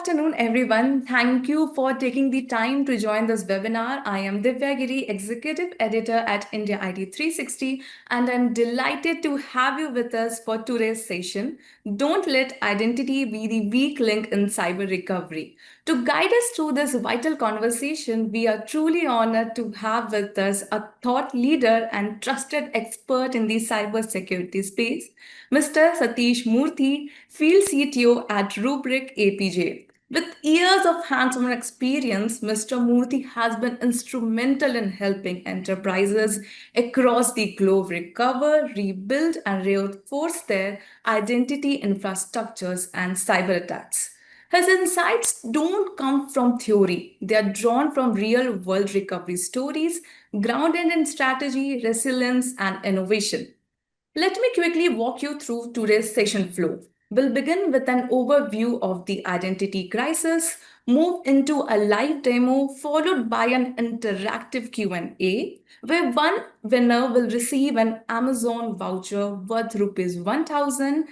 afternoon, everyone. Thank you for taking the time to join this webinar. I am Divya Giri, Executive Editor at IndiaIT360, and I'm delighted to have you with us for today's session. Don't let identity be the weak link in cyber recovery. To guide us through this vital conversation, we are truly honored to have with us a thought leader and trusted expert in the cybersecurity space, Mr. Sathish Murthy, Field CTO at Rubrik APJ. With years of hands-on experience, Mr. Murthy has been instrumental in helping enterprises across the globe recover, rebuild, and reinforce their identity infrastructures and cyber attacks. His insights don't come from theory, they are drawn from real world recovery stories grounded in strategy, resilience, and innovation. Let me quickly walk you through today's session flow. We'll begin with an overview of the identity crisis, move into a live demo followed by an interactive Q&A where one winner will receive an Amazon voucher worth rupees 1000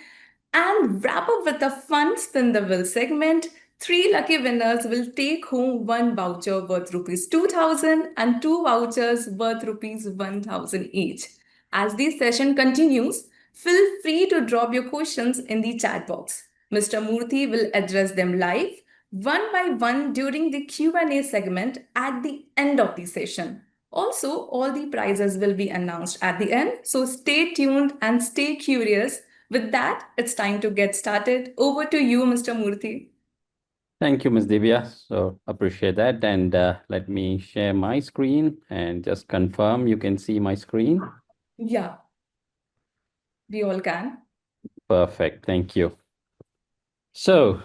and wrap up with a fun spin the wheel segment. Three lucky winners will take home one voucher worth rupees 2000 and two vouchers worth rupees 1000 each. As the session continues, feel free to drop your questions in the chat box. Mr. Murthy will address them live, one by one during the Q&A segment at the end of the session. Also, all the prizes will be announced at the end, so stay tuned and stay curious. With that, it's time to get started. Over to you, Mr. Murthy. Thank you, Ms. Divya. So appreciate that. And let me share my screen and just confirm you can see my screen. Yeah, we all can. Perfect. Thank you. So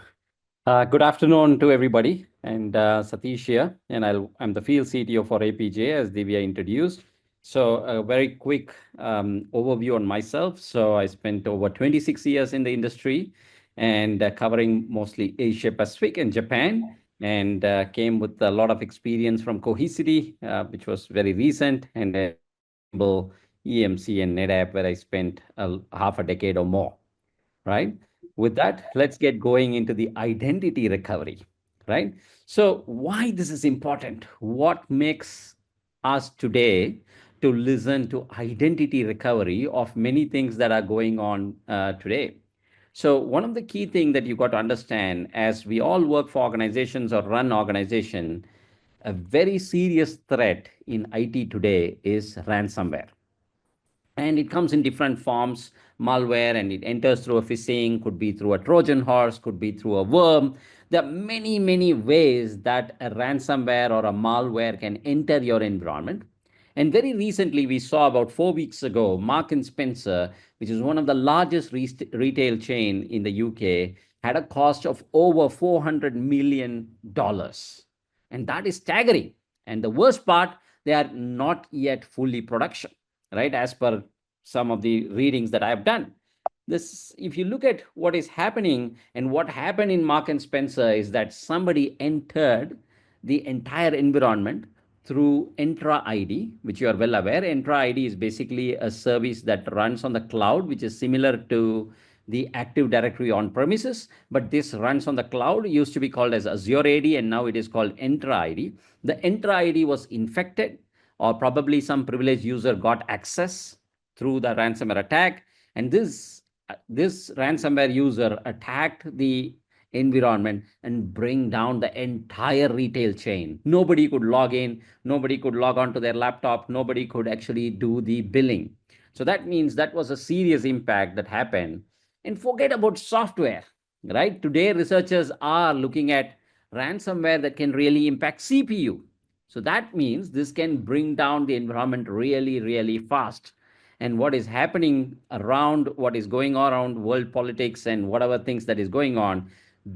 good afternoon to everybody. And Sathish here, and I'm the field CTO for APJ, as Divya introduced. So a very quick overview on myself. So I spent over 26 years in the industry and covering mostly Asia Pacific and Japan, and came with a lot of experience from Cohesity, which was very recent, and EMC and NetApp, where I spent half a decade or more, right? With that, let's get going into the identity recovery, right? So why this is important? What makes us today to listen to identity recovery of many things that are going on today? So one of the key things that you got to understand, as we all work for organizations or run organization, a very serious threat in IT today is ransomware. And it comes in different forms, malware, and it enters through a phishing, could be through a Trojan horse, could be through a worm. There are many ways that a ransomware or a malware can enter your environment. And very recently, we saw about 4 weeks ago, Mark and Spencer, which is one of the largest retail chain in the UK, had a cost of over $400 million. And that is staggering. And the worst part, they are not yet fully production, right? As per some of the readings that I have done. This, if you look at what is happening and what happened in Mark and Spencer, is that somebody entered the entire environment through Entra ID, which you are well aware. Entra ID is basically a service that runs on the cloud, which is similar to the Active Directory on premises, but this runs on the cloud. It used to be called as Azure AD, and now it is called Entra ID. The Entra ID was infected, or probably some privileged user got access through the ransomware attack, and this ransomware user attacked the environment and bring down the entire retail chain. Nobody could log in, nobody could log on to their laptop, nobody could actually do the billing. So that means that was a serious impact that happened. And forget about software, right? Today researchers are looking at ransomware that can really impact CPU. So that means this can bring down the environment really fast. And what is happening around, what is going on around world politics and whatever things that is going on,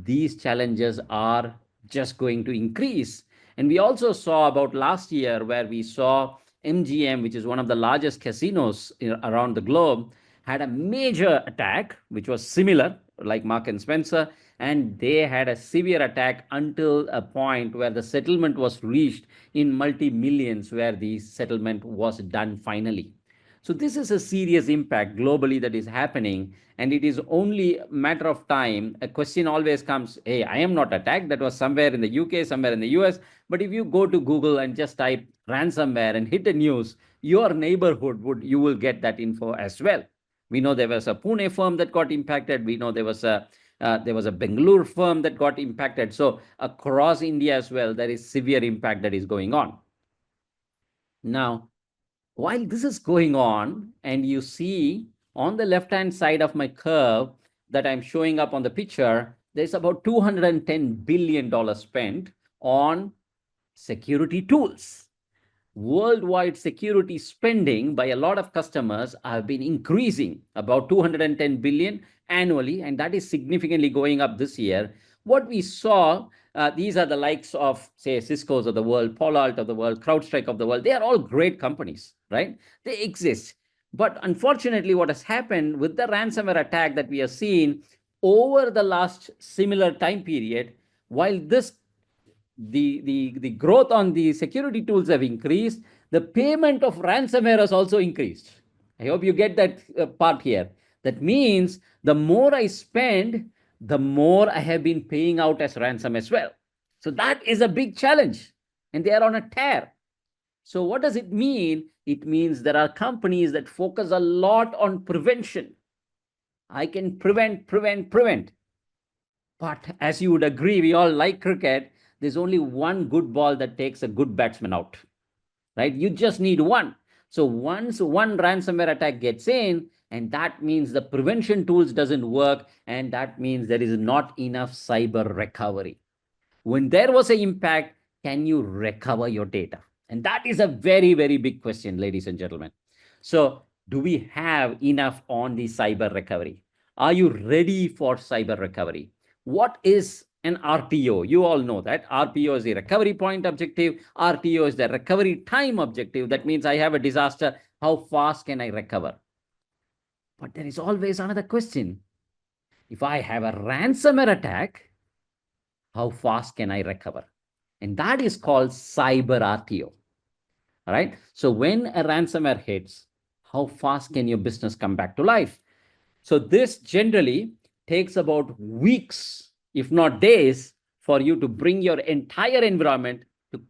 these challenges are just going to increase. And we also saw about last year where we saw MGM, which is one of the largest casinos around the globe, had a major attack, which was similar, like Mark and Spencer, and they had a severe attack until a point where the settlement was reached in multi-millions, where the settlement was done finally. So this is a serious impact globally that is happening, and it is only a matter of time. A question always comes, hey, I am not attacked. That was somewhere in the UK, somewhere in the US. But if you go to Google and just type ransomware and hit the news, your neighborhood you will get that info as well. We know there was a Pune firm that got impacted. We know there was a Bangalore firm that got impacted. So across India as well, there is severe impact that is going on. Now, while this is going on, and you see on the left hand side of my curve that I'm showing up on the picture, there's about $210 billion spent on security tools. Worldwide security spending by a lot of customers have been increasing about 210 billion annually, and that is significantly going up this year. What we saw, these are the likes of, say, Cisco's of the world, Palo Alto of the world, CrowdStrike of the world. They are all great companies, right? They exist. But unfortunately, what has happened with the ransomware attack that we have seen over the last similar time period, while the growth on the security tools have increased, the payment of ransomware has also increased. I hope you get that part here. That means the more I spend, the more I have been paying out as ransom as well. So that is a big challenge, and they are on a tear. So what does it mean? It means there are companies that focus a lot on prevention. I can prevent. But as you would agree, we all like cricket. There's only one good ball that takes a good batsman out, right? You just need one. So once one ransomware attack gets in, and that means the prevention tools doesn't work, and that means there is not enough cyber recovery. When there was an impact, can you recover your data? And that is a very, very big question, ladies and gentlemen. So, do we have enough on the cyber recovery? Are you ready for cyber recovery? What is an RTO? You all know that RPO is the recovery point objective, RTO is the recovery time objective. That means I have a disaster, how fast can I recover? But there is always another question. If I have a ransomware attack, how fast can I recover? And that is called cyber RTO. All right. So when a ransomware hits, how fast can your business come back to life? So this generally takes about weeks, if not days, for you to bring your entire environment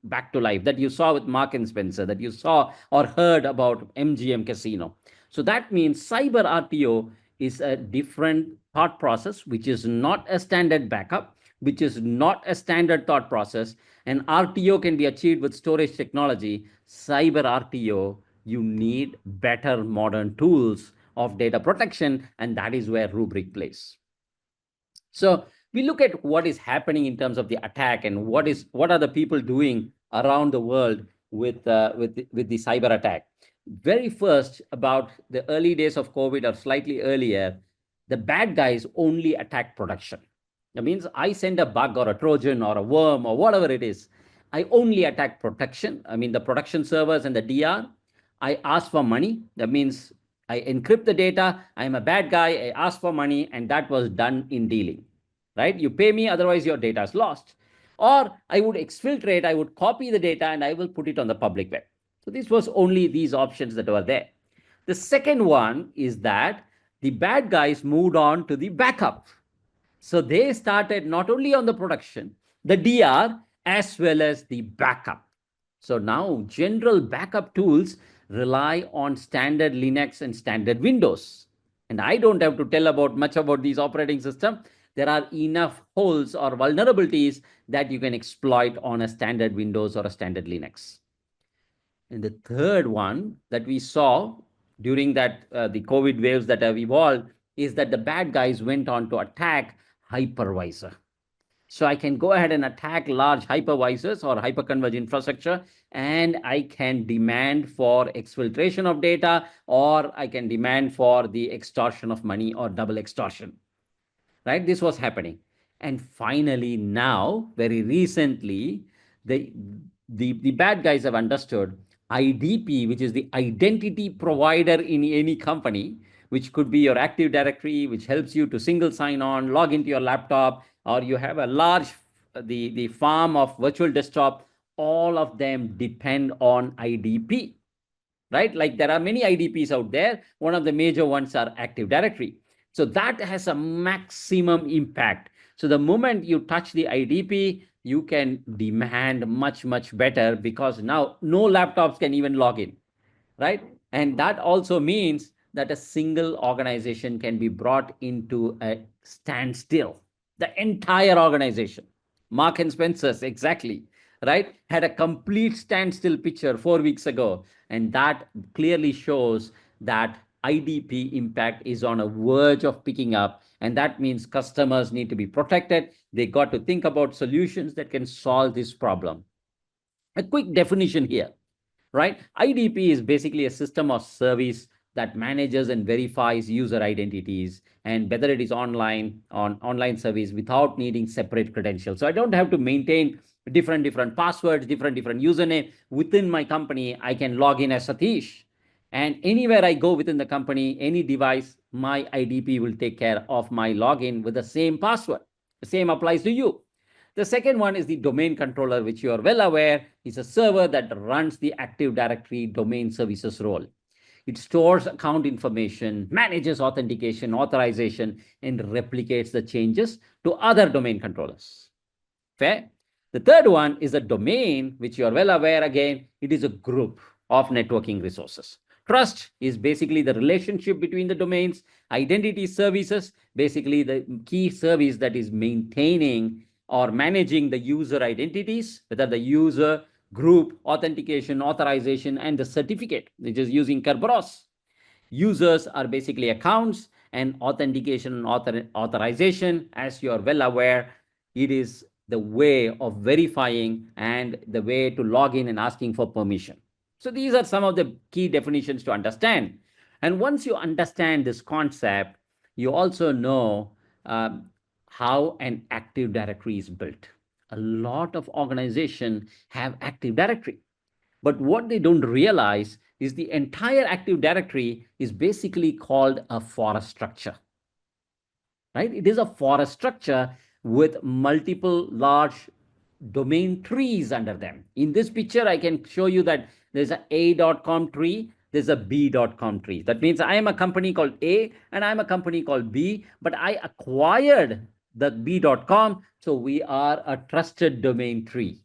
back to life. That you saw with Mark and Spencer, that you saw or heard about MGM Casino. So that means cyber RTO is a different thought process, which is not a standard backup, which is not a standard thought process. And RTO can be achieved with storage technology. Cyber RTO, you need better modern tools of data protection, and that is where Rubrik plays. So we look at what is happening in terms of the attack and what are the people doing around the world with the cyber attack. Very first, about the early days of COVID or slightly earlier, the bad guys only attack production. That means I send a bug or a Trojan or a worm or whatever it is. I only attack production. I mean the production servers and the DR. I ask for money. That means I encrypt the data. I'm a bad guy. I ask for money, and that was done in dealing, right? You pay me, otherwise your data is lost. Or I would exfiltrate, I would copy the data, and I will put it on the public web. So this was only these options that were there. The second one is that the bad guys moved on to the backup. So they started not only on the production, the DR, as well as the backup. So now general backup tools rely on standard Linux and standard Windows. And I don't have to tell about much about these operating systems. There are enough holes or vulnerabilities that you can exploit on a standard Windows or a standard Linux. And the third one that we saw during that the COVID waves that have evolved is that the bad guys went on to attack hypervisor. So I can go ahead and attack large hypervisors or hyperconverged infrastructure, and I can demand for exfiltration of data, or I can demand for the extortion of money or double extortion. Right? This was happening. And finally, now, very recently, the, the bad guys have understood IDP, which is the identity provider in any company, which could be your Active Directory, which helps you to single sign on, log into your laptop, or you have a large the farm of virtual desktop. All of them depend on IDP. right? Like there are many IDPs out there. One of the major ones are Active Directory. So that has a maximum impact. So the moment you touch the IDP, you can demand much, much better, because now no laptops can even log in, right? And that also means that a single organization can be brought into a standstill. The entire organization, Mark and Spencer's, exactly, right, had a complete standstill picture 4 weeks ago. And that clearly shows that IDP impact is on a verge of picking up. And that means customers need to be protected. They got to think about solutions that can solve this problem. A quick definition here, right? IDP is basically a system of service that manages and verifies user identities, and whether it is online service without needing separate credentials. So I don't have to maintain different passwords, different username within my company. I can log in as Sathish, and anywhere I go within the company, any device, my IDP will take care of my login with the same password. The same applies to you. The second one is the domain controller, which you are well aware is a server that runs the Active Directory domain services role. It stores account information, manages authentication, authorization, and replicates the changes to other domain controllers. Fair? The third one is a domain, which you are well aware again, it is a group of networking resources. Trust is basically the relationship between the domains. Identity services, basically the key service that is maintaining or managing the user identities, whether the user, group, authentication, authorization, and the certificate, which is using Kerberos. Users are basically accounts, and authentication and authorization, as you are well aware, it is the way of verifying and the way to log in and asking for permission. So these are some of the key definitions to understand. And once you understand this concept, you also know how an Active Directory is built. A lot of organizations have Active Directory, but what they don't realize is the entire Active Directory is basically called a forest structure, right? It is a forest structure with multiple large domain trees under them. In this picture, I can show you that there's a A.com tree, there's a B.com tree. That means I am a company called A and I'm a company called B, but I acquired the B.com, so we are a trusted domain tree,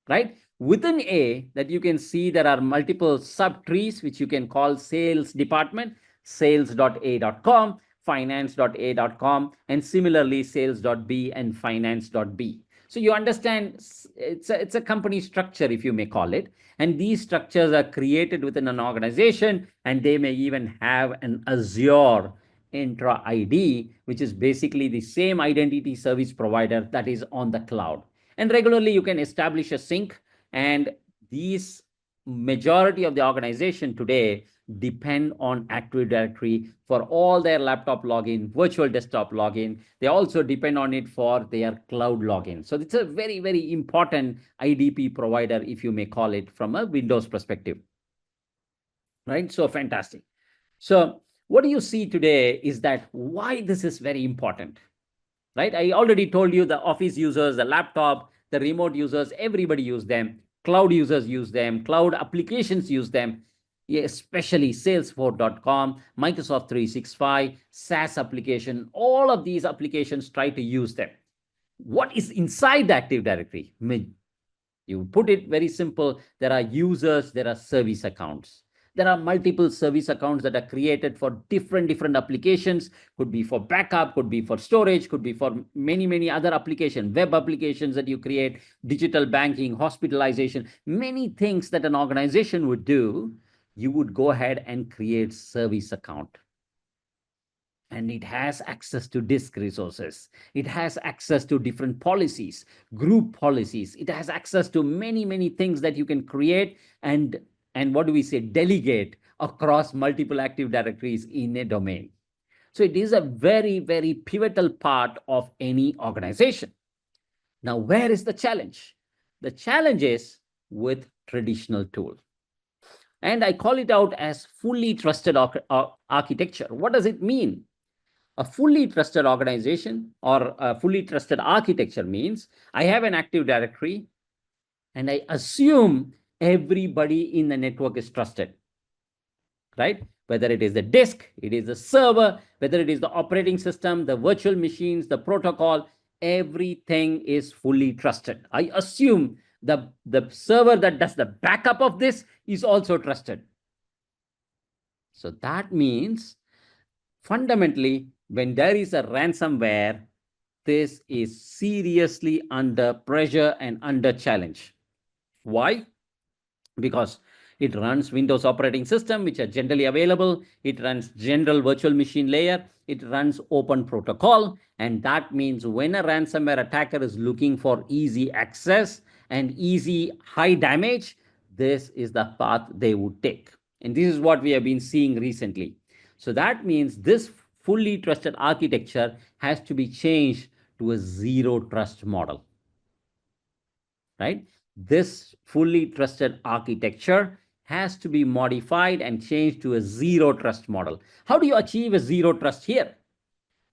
right? Within A, that you can see there are multiple subtrees, which you can call sales department, sales.a.com, finance.a.com, and similarly sales.b and finance.b. So you understand it's a company structure, if you may call it. And these structures are created within an organization, and they may even have an Azure Entra ID, which is basically the same identity service provider that is on the cloud. And regularly you can establish a sync, and these majority of the organization today depend on Active Directory for all their laptop login, virtual desktop login. They also depend on it for their cloud login. So it's a very, very important IDP provider, if you may call it, from a Windows perspective, right? So fantastic. So what do you see today is that why this is very important, right? I already told you the office users, the laptop, the remote users, everybody use them. Cloud users use them. Cloud applications use them, especially Salesforce.com, Microsoft 365, SaaS application. All of these applications try to use them. What is inside the Active Directory? You put it very simple. There are users, there are service accounts. There are multiple service accounts that are created for different applications. Could be for backup, could be for storage, could be for many other applications, web applications that you create, digital banking, hospitalization, many things that an organization would do. You would go ahead and create service account, and it has access to disk resources. It has access to different policies, group policies. It has access to many things that you can create and what do we say, delegate across multiple Active Directories in a domain. So it is a very pivotal part of any organization. Now, where is the challenge? The challenge is with traditional tool. And I call it out as fully trusted architecture. What does it mean? A fully trusted organization or a fully trusted architecture means I have an Active Directory, and I assume everybody in the network is trusted, right? Whether it is the disk, it is the server, whether it is the operating system, the virtual machines, the protocol, everything is fully trusted. I assume the server that does the backup of this is also trusted. So that means fundamentally, when there is a ransomware, this is seriously under pressure and under challenge. Why? Because it runs Windows operating system, which are generally available. It runs general virtual machine layer. It runs open protocol. And that means when a ransomware attacker is looking for easy access and easy high damage, this is the path they would take. And this is what we have been seeing recently. So that means this fully trusted architecture has to be changed to a zero trust model, right? This fully trusted architecture has to be modified and changed to a zero trust model. How do you achieve a zero trust here?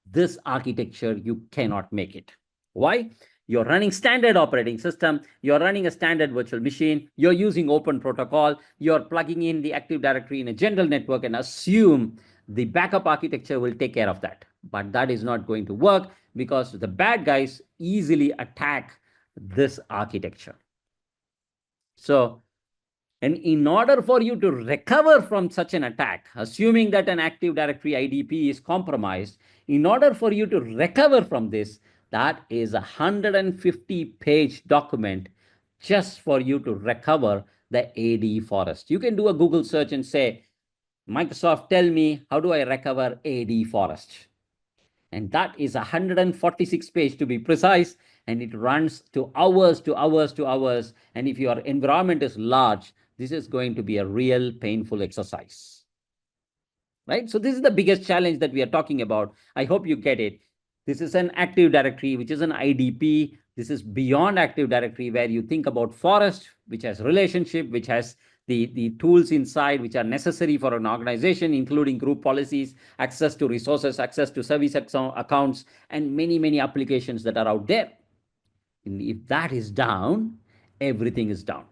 This architecture, you cannot make it. Why? You're running standard operating system, you're running a standard virtual machine, you're using open protocol, you're plugging in the Active Directory in a general network and assume the backup architecture will take care of that. But that is not going to work because the bad guys easily attack this architecture. So, and in order for you to recover from such an attack, assuming that an Active Directory IDP is compromised, in order for you to recover from this, that is a 150-page document just for you to recover the AD forest. You can do a Google search and say, Microsoft, tell me, how do I recover AD forest? And that is 146 page to be precise, and it runs to hours to hours to hours. And if your environment is large, this is going to be a real painful exercise, right? So this is the biggest challenge that we are talking about. I hope you get it. This is an Active Directory, which is an IDP. This is beyond Active Directory, where you think about forest, which has relationship, which has the tools inside which are necessary for an organization, including group policies, access to resources, access to service accounts, and many, many applications that are out there. And if that is down, everything is down.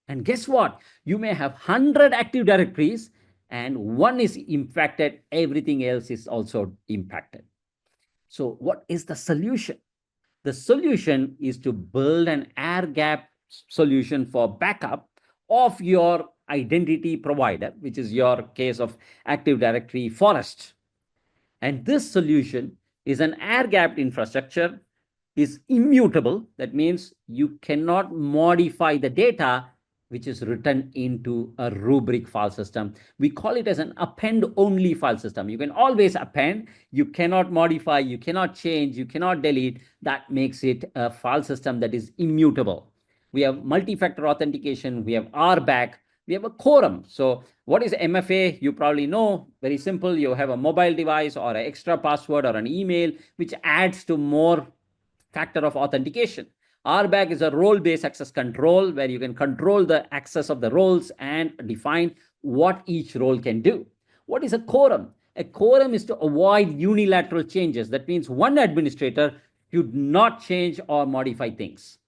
And guess what? You may have 100 Active Directories and one is impacted, everything else is also impacted. So, what is the solution? The solution is to build an air gap solution for backup of your identity provider, which is your case of Active Directory Forest. And this solution is an air gapped infrastructure, is immutable. That means you cannot modify the data which is written into a Rubrik file system. We call it as an append only file system. You can always append, you cannot modify, you cannot change, you cannot delete. That makes it a file system that is immutable. We have multi-factor authentication, we have RBAC, we have a quorum. So what is MFA? You probably know, very simple. You have a mobile device or an extra password or an email, which adds to more factor of authentication. RBAC is a role-based access control where you can control the access of the roles and define what each role can do. What is a quorum? A quorum is to avoid unilateral changes. That means one administrator should not change or modify things.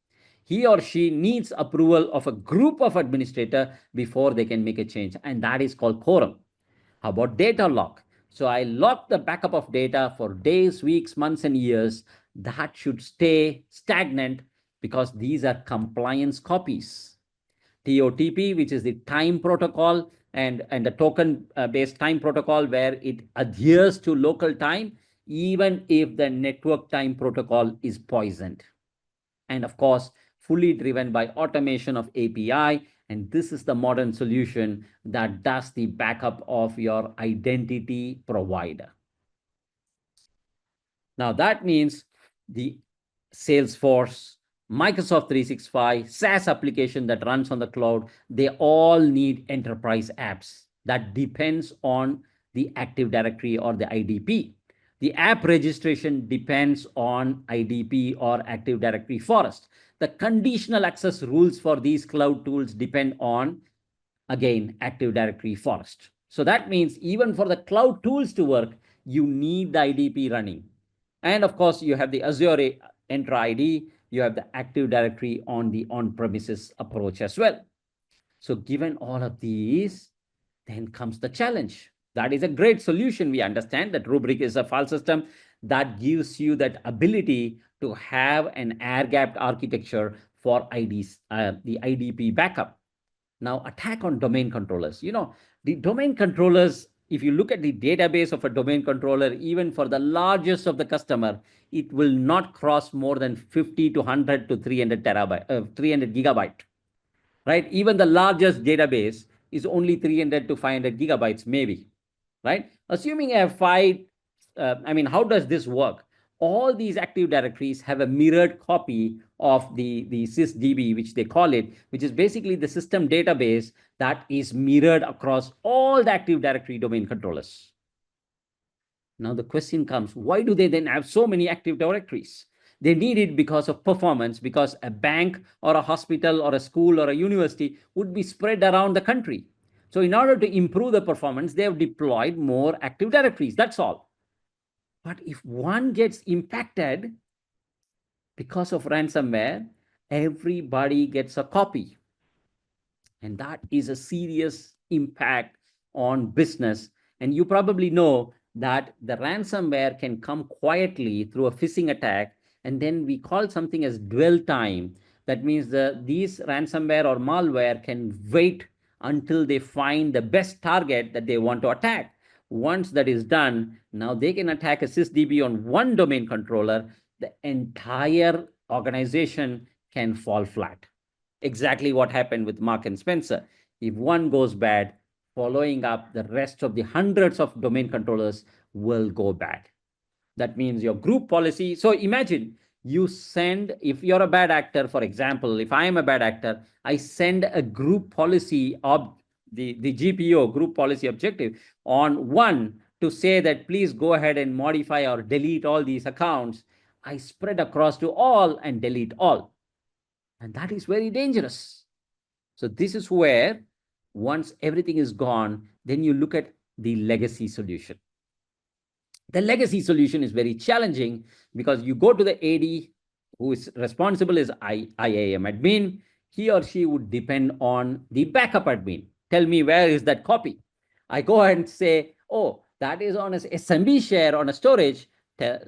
He or she needs approval of a group of administrators before they can make a change, and that is called quorum. How about data lock? So I lock the backup of data for days, weeks, months, and years. That should stay stagnant because these are compliance copies. TOTP, which is the time protocol, and the token-based time protocol, where it adheres to local time, even if the network time protocol is poisoned. And of course, fully driven by automation of API. And this is the modern solution that does the backup of your identity provider. Now, that means the Salesforce, Microsoft 365, SaaS application that runs on the cloud, they all need enterprise apps that depends on the Active Directory or the IDP. The app registration depends on IDP or Active Directory Forest. The conditional access rules for these cloud tools depend on, again, Active Directory Forest. So that means even for the cloud tools to work, you need the IDP running. And of course, you have the Azure Entra ID, you have the Active Directory on the on-premises approach as well. So given all of these, then comes the challenge. That is a great solution. We understand that Rubrik is a file system that gives you that ability to have an air-gapped architecture for IDs, the IDP backup. Now, attack on domain controllers. The domain controllers, if you look at the database of a domain controller, even for the largest of the customer, it will not cross more than 50 to 100 to 300 300 gigabyte, right? Even the largest database is only 300 to 500 gigabytes, maybe, right? Assuming I have how does this work? All these Active Directories have a mirrored copy of the sysdb, which they call it, which is basically the system database that is mirrored across all the Active Directory domain controllers. Now the question comes, why do they then have so many Active Directories? They need it because of performance, because a bank or a hospital or a school or a university would be spread around the country. So in order to improve the performance, they have deployed more Active Directories. That's all. But if one gets impacted because of ransomware, everybody gets a copy. And that is a serious impact on business. And you probably know that the ransomware can come quietly through a phishing attack, and then we call something as dwell time. That means these ransomware or malware can wait until they find the best target that they want to attack. Once that is done, now they can attack a sysdb on one domain controller. The entire organization can fall flat. Exactly what happened with Mark and Spencer. If one goes bad, following up, the rest of the hundreds of domain controllers will go bad. That means your group policy. So imagine you send, if you're a bad actor, for example, if I am a bad actor, I send a group policy of the GPO, group policy objective, on one to say that please go ahead and modify or delete all these accounts. I spread across to all and delete all. And that is very dangerous. So this is where once everything is gone, then you look at the legacy solution. The legacy solution is very challenging because you go to the AD who is responsible is IAM admin. He or she would depend on the backup admin. Tell me, where is that copy? I go ahead and say, oh, that is on a SMB share on a storage.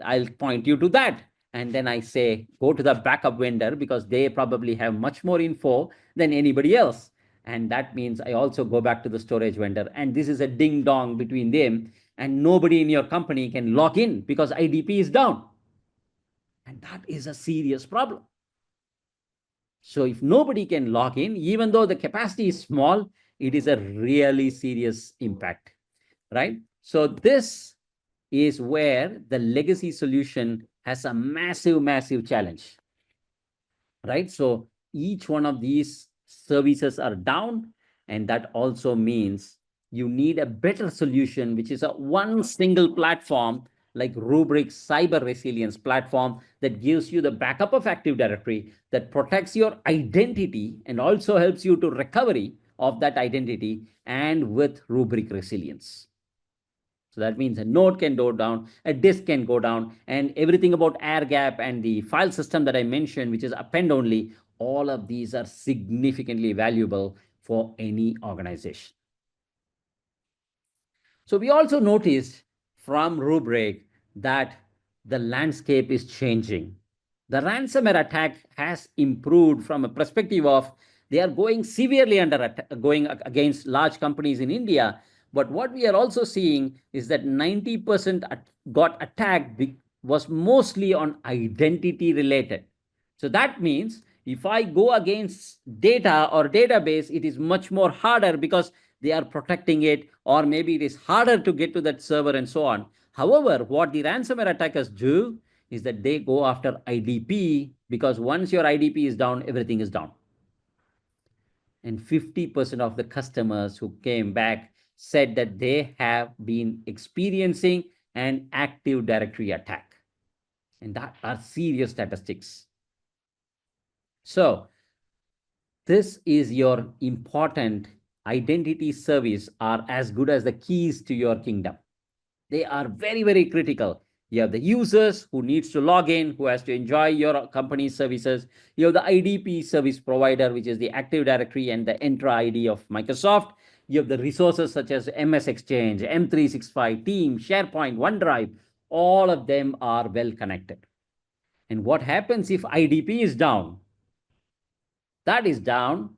I'll point you to that. And then I say, go to the backup vendor because they probably have much more info than anybody else. And that means I also go back to the storage vendor. And this is a ding dong between them. And nobody in your company can log in because IDP is down. And that is a serious problem. So if nobody can log in, even though the capacity is small, it is a really serious impact, right? So this is where the legacy solution has a massive, massive challenge, right? So each one of these services are down, and that also means you need a better solution, which is a one single platform like Rubrik Cyber Resilience platform that gives you the backup of Active Directory, that protects your identity and also helps you to recovery of that identity, and with Rubrik Resilience. So that means a node can go down, a disk can go down, and everything about air gap and the file system that I mentioned, which is append only, all of these are significantly valuable for any organization. So we also noticed from Rubrik that the landscape is changing. The ransomware attack has improved from a perspective of they are going severely going against large companies in India. But what we are also seeing is that 90% got attacked was mostly on identity related. So that means if I go against data or database, it is much more harder because they are protecting it, or maybe it is harder to get to that server and so on. However, what the ransomware attackers do is that they go after IDP, because once your IDP is down, everything is down. And 50% of the customers who came back said that they have been experiencing an Active Directory attack. And that are serious statistics. So this is your important identity service are as good as the keys to your kingdom. They are very, very critical. You have the users who needs to log in, who has to enjoy your company's services. You have the IDP service provider, which is the Active Directory and the Entra ID of Microsoft. You have the resources such as MS Exchange, M365, Teams, SharePoint, OneDrive. All of them are well connected. And what happens if IDP is down? That is down.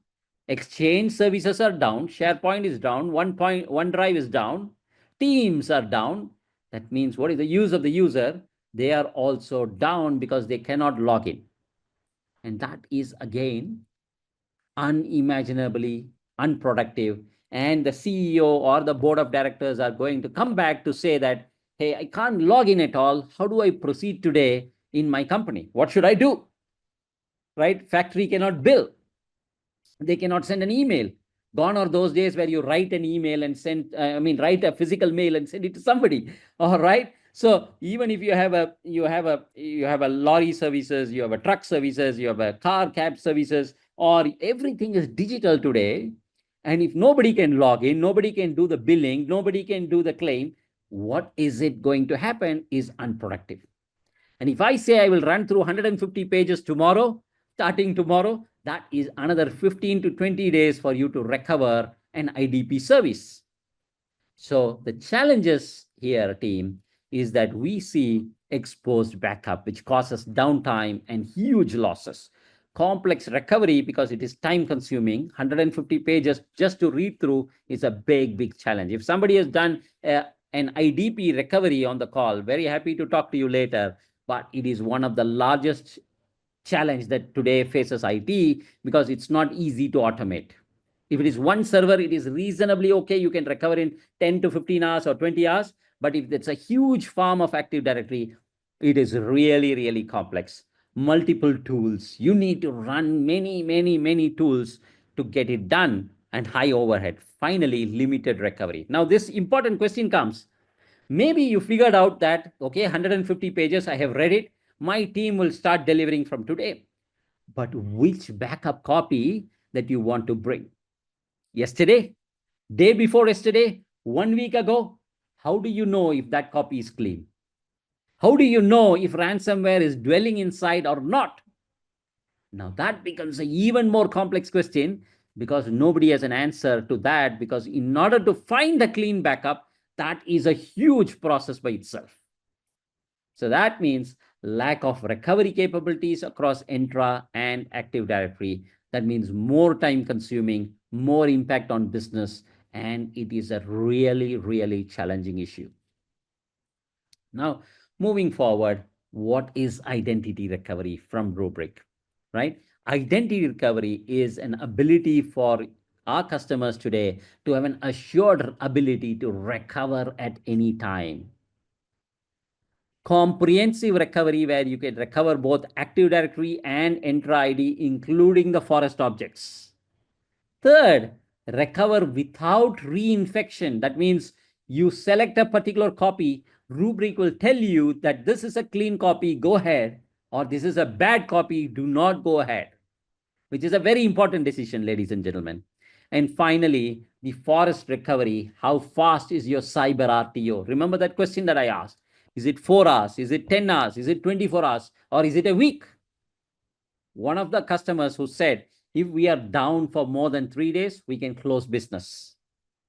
Exchange services are down. SharePoint is down. OneDrive is down. Teams are down. That means what is the use of the user? They are also down because they cannot log in. And that is again unimaginably unproductive. And the CEO or the board of directors are going to come back to say that, hey, I can't log in at all. How do I proceed today in my company? What should I do? Right? Factory cannot bill. They cannot send an email. Gone are those days where you write an email and write a physical mail and send it to somebody. All right. So even if you have a lorry services, you have a truck services, you have a car cab services, or everything is digital today. And if nobody can log in, nobody can do the billing, nobody can do the claim, what is it going to happen is unproductive. And if I say I will run through 150 pages tomorrow, starting tomorrow, that is another 15 to 20 days for you to recover an IDP service. So the challenges here, team, is that we see exposed backup, which causes downtime and huge losses. Complex recovery, because it is time consuming, 150 pages just to read through is a big challenge. If somebody has done an IDP recovery on the call, very happy to talk to you later, but it is one of the largest challenge that today faces IT because it's not easy to automate. If it is one server, it is reasonably okay. You can recover in 10 to 15 hours or 20 hours. But if it's a huge farm of Active Directory, it is really complex. Multiple tools. You need to run many tools to get it done, and high overhead. Finally, limited recovery. Now, this important question comes. Maybe you figured out that, okay, 150 pages, I have read it. My team will start delivering from today. But which backup copy that you want to bring? Yesterday? Day before yesterday? 1 week ago? How do you know if that copy is clean? How do you know if ransomware is dwelling inside or not? Now that becomes an even more complex question because nobody has an answer to that, because in order to find a clean backup, that is a huge process by itself. So that means lack of recovery capabilities across Entra and Active Directory. That means more time consuming, more impact on business, and it is a really challenging issue. Now, moving forward, what is identity recovery from Rubrik, right? Identity recovery is an ability for our customers today to have an assured ability to recover at any time. Comprehensive recovery where you can recover both Active Directory and Entra ID, including the forest objects. Third, recover without reinfection. That means you select a particular copy, Rubrik will tell you that this is a clean copy, go ahead, or this is a bad copy, do not go ahead, which is a very important decision, ladies and gentlemen. And finally, the forest recovery. How fast is your cyber RTO? Remember that question that I asked. Is it 4 hours? Is it 10 hours? Is it 24 hours? Or is it a week? One of the customers who said, if we are down for more than 3 days, we can close business.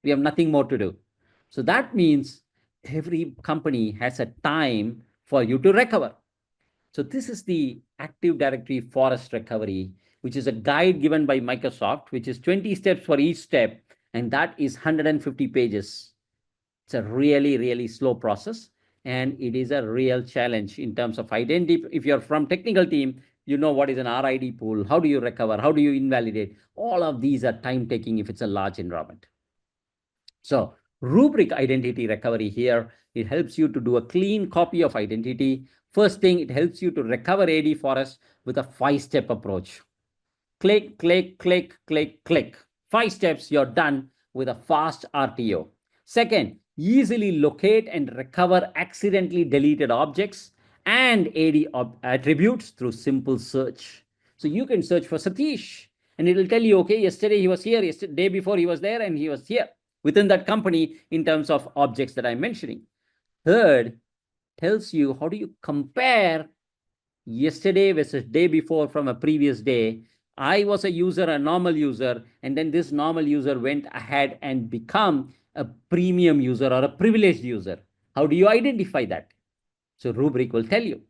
We have nothing more to do. So that means every company has a time for you to recover. So this is the Active Directory Forest Recovery, which is a guide given by Microsoft, which is 20 steps for each step, and that is 150 pages. It's a really slow process, and it is a real challenge in terms of identity. If you're from technical team, you know what is an RID pool, how do you recover, how do you invalidate? All of these are time taking if it's a large environment. So Rubrik identity recovery here, it helps you to do a clean copy of identity. First thing, it helps you to recover AD forest with a 5-step approach. Click, click, click, click, click. 5 steps, you're done with a fast RTO. Second, easily locate and recover accidentally deleted objects and AD attributes through simple search. So you can search for Sathish and it will tell you, okay, yesterday he was here, yesterday, day before he was there, and he was here within that company in terms of objects that I'm mentioning. Third, tells you how do you compare yesterday versus day before from a previous day. I was a user, a normal user, and then this normal user went ahead and become a premium user or a privileged user. How do you identify that? So Rubrik will tell you.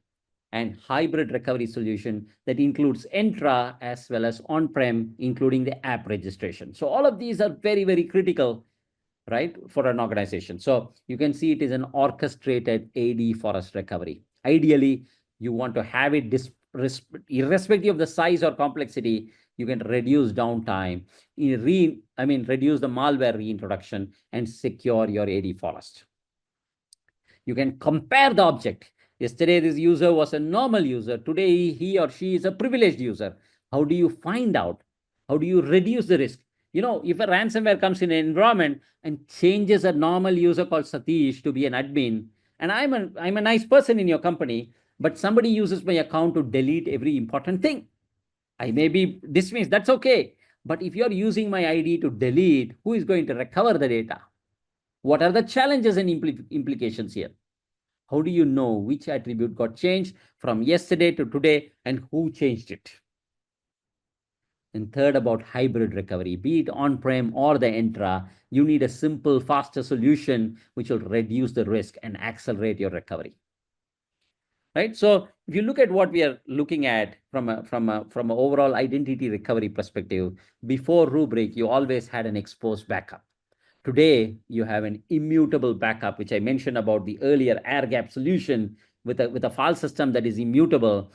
And hybrid recovery solution that includes Entra as well as on-prem, including the app registration. So all of these are very, very critical, right, for an organization. So you can see it is an orchestrated AD forest recovery. Ideally, you want to have it irrespective of the size or complexity. You can reduce downtime, reduce the malware reintroduction, and secure your AD forest. You can compare the object. Yesterday, this user was a normal user. Today, he or she is a privileged user. How do you find out? How do you reduce the risk? If a ransomware comes in an environment and changes a normal user called Sathish to be an admin, and I'm a nice person in your company, but somebody uses my account to delete every important thing. I may be dismissed. That's okay. But if you're using my ID to delete, who is going to recover the data? What are the challenges and implications here? How do you know which attribute got changed from yesterday to today and who changed it? And third, about hybrid recovery, be it on-prem or the Entra, you need a simple, faster solution which will reduce the risk and accelerate your recovery. Right? So if you look at what we are looking at from an overall identity recovery perspective, before Rubrik, you always had an exposed backup. Today, you have an immutable backup, which I mentioned about the earlier air gap solution with a file system that is immutable,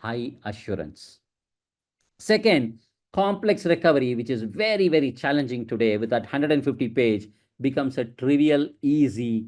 high assurance. Second, complex recovery, which is very, very challenging today with that 150 page, becomes a trivial, easy,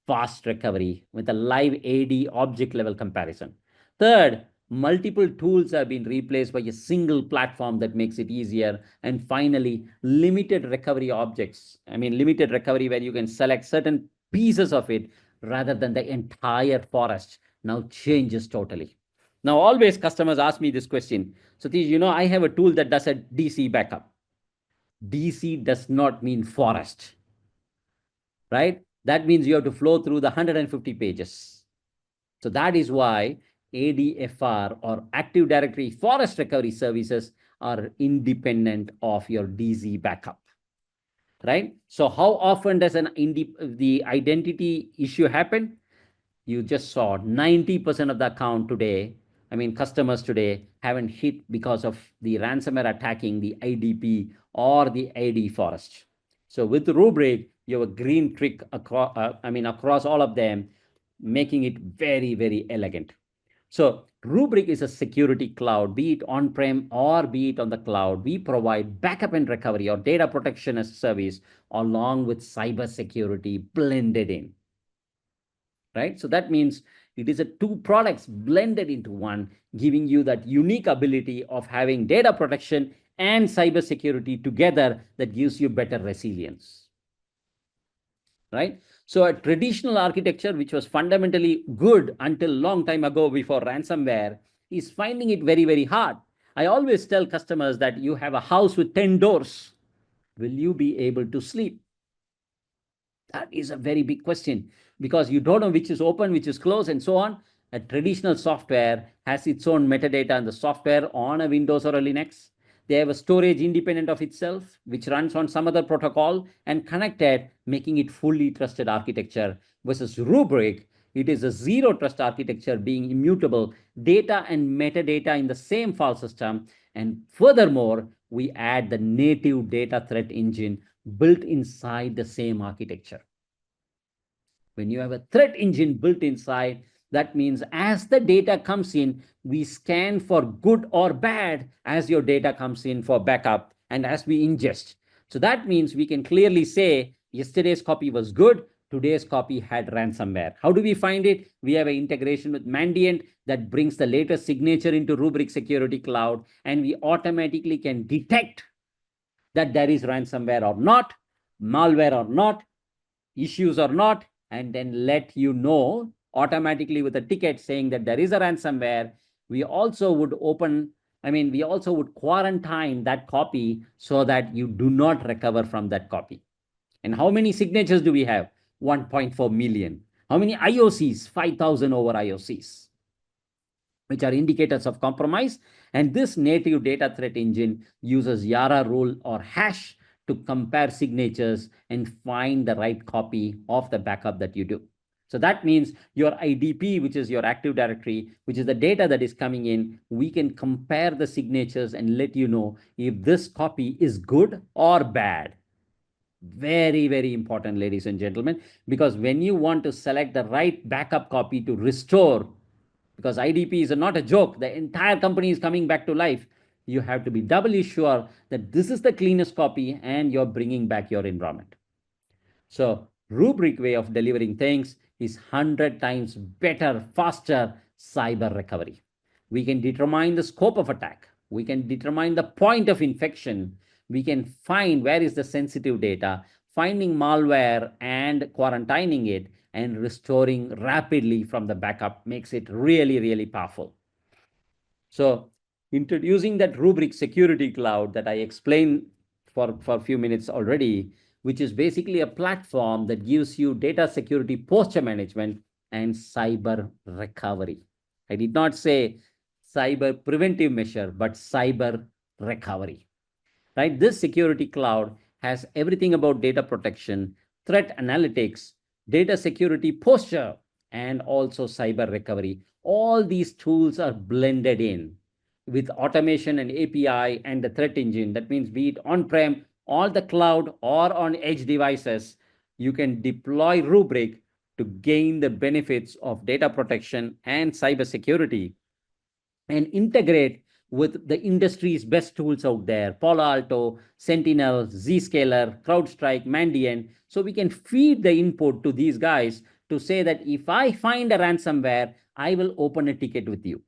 fast recovery with a live AD object level comparison. Third, multiple tools have been replaced by a single platform that makes it easier. And finally, limited recovery objects. Limited recovery where you can select certain pieces of it rather than the entire forest now changes totally. Now, always customers ask me this question. Satish, I have a tool that does a DC backup. DC does not mean forest, right? That means you have to flow through the 150 pages. So that is why ADFR or Active Directory Forest Recovery Services are independent of your DC backup, right? So how often does the identity issue happen? You just saw 90% of the account today, customers today haven't hit because of the ransomware attacking the IDP or the AD forest. So with Rubrik, you have a green trick across all of them, making it very, very elegant. So Rubrik is a security cloud, be it on-prem or be it on the cloud. We provide backup and recovery or data protection as a service along with cybersecurity blended in. Right? So that means it is a two products blended into one, giving you that unique ability of having data protection and cybersecurity together that gives you better resilience. Right? So a traditional architecture, which was fundamentally good until long time ago before ransomware, is finding it very, very hard. I always tell customers that you have a house with 10 doors. Will you be able to sleep? That is a very big question because you don't know which is open, which is closed, and so on. A traditional software has its own metadata in the software on a Windows or a Linux. They have a storage independent of itself, which runs on some other protocol and connected, making it fully trusted architecture. Versus Rubrik, it is a zero trust architecture, being immutable, data and metadata in the same file system. And furthermore, we add the native data threat engine built inside the same architecture. When you have a threat engine built inside, that means as the data comes in, we scan for good or bad as your data comes in for backup and as we ingest. So that means we can clearly say yesterday's copy was good, today's copy had ransomware. How do we find it? We have an integration with Mandiant that brings the latest signature into Rubrik Security Cloud, and we automatically can detect that there is ransomware or not, malware or not, issues or not, and then let you know automatically with a ticket saying that there is a ransomware. We also would quarantine that copy so that you do not recover from that copy. And how many signatures do we have? 1.4 million. How many IOCs? 5,000 over IOCs, which are indicators of compromise. And this native data threat engine uses Yara rule or hash to compare signatures and find the right copy of the backup that you do. So that means your IDP, which is your Active Directory, which is the data that is coming in, we can compare the signatures and let you know if this copy is good or bad. Very, very important, ladies and gentlemen, because when you want to select the right backup copy to restore, because IDP is not a joke, the entire company is coming back to life. You have to be doubly sure that this is the cleanest copy and you're bringing back your environment. So, Rubrik way of delivering things is 100 times better, faster cyber recovery. We can determine the scope of attack. We can determine the point of infection. We can find where is the sensitive data, finding malware and quarantining it and restoring rapidly from the backup makes it really, really powerful. So introducing that Rubrik security cloud that I explained for a few minutes already, which is basically a platform that gives you data security posture management and cyber recovery. I did not say cyber preventive measure, but cyber recovery. Right? This security cloud has everything about data protection, threat analytics, data security posture, and also cyber recovery. All these tools are blended in with automation and API and the threat engine. That means be it on-prem, on the cloud, or on edge devices, you can deploy Rubrik to gain the benefits of data protection and cyber security and integrate with the industry's best tools out there: Palo Alto, Sentinel, Zscaler, CrowdStrike, Mandiant. So we can feed the input to these guys to say that if I find a ransomware, I will open a ticket with you,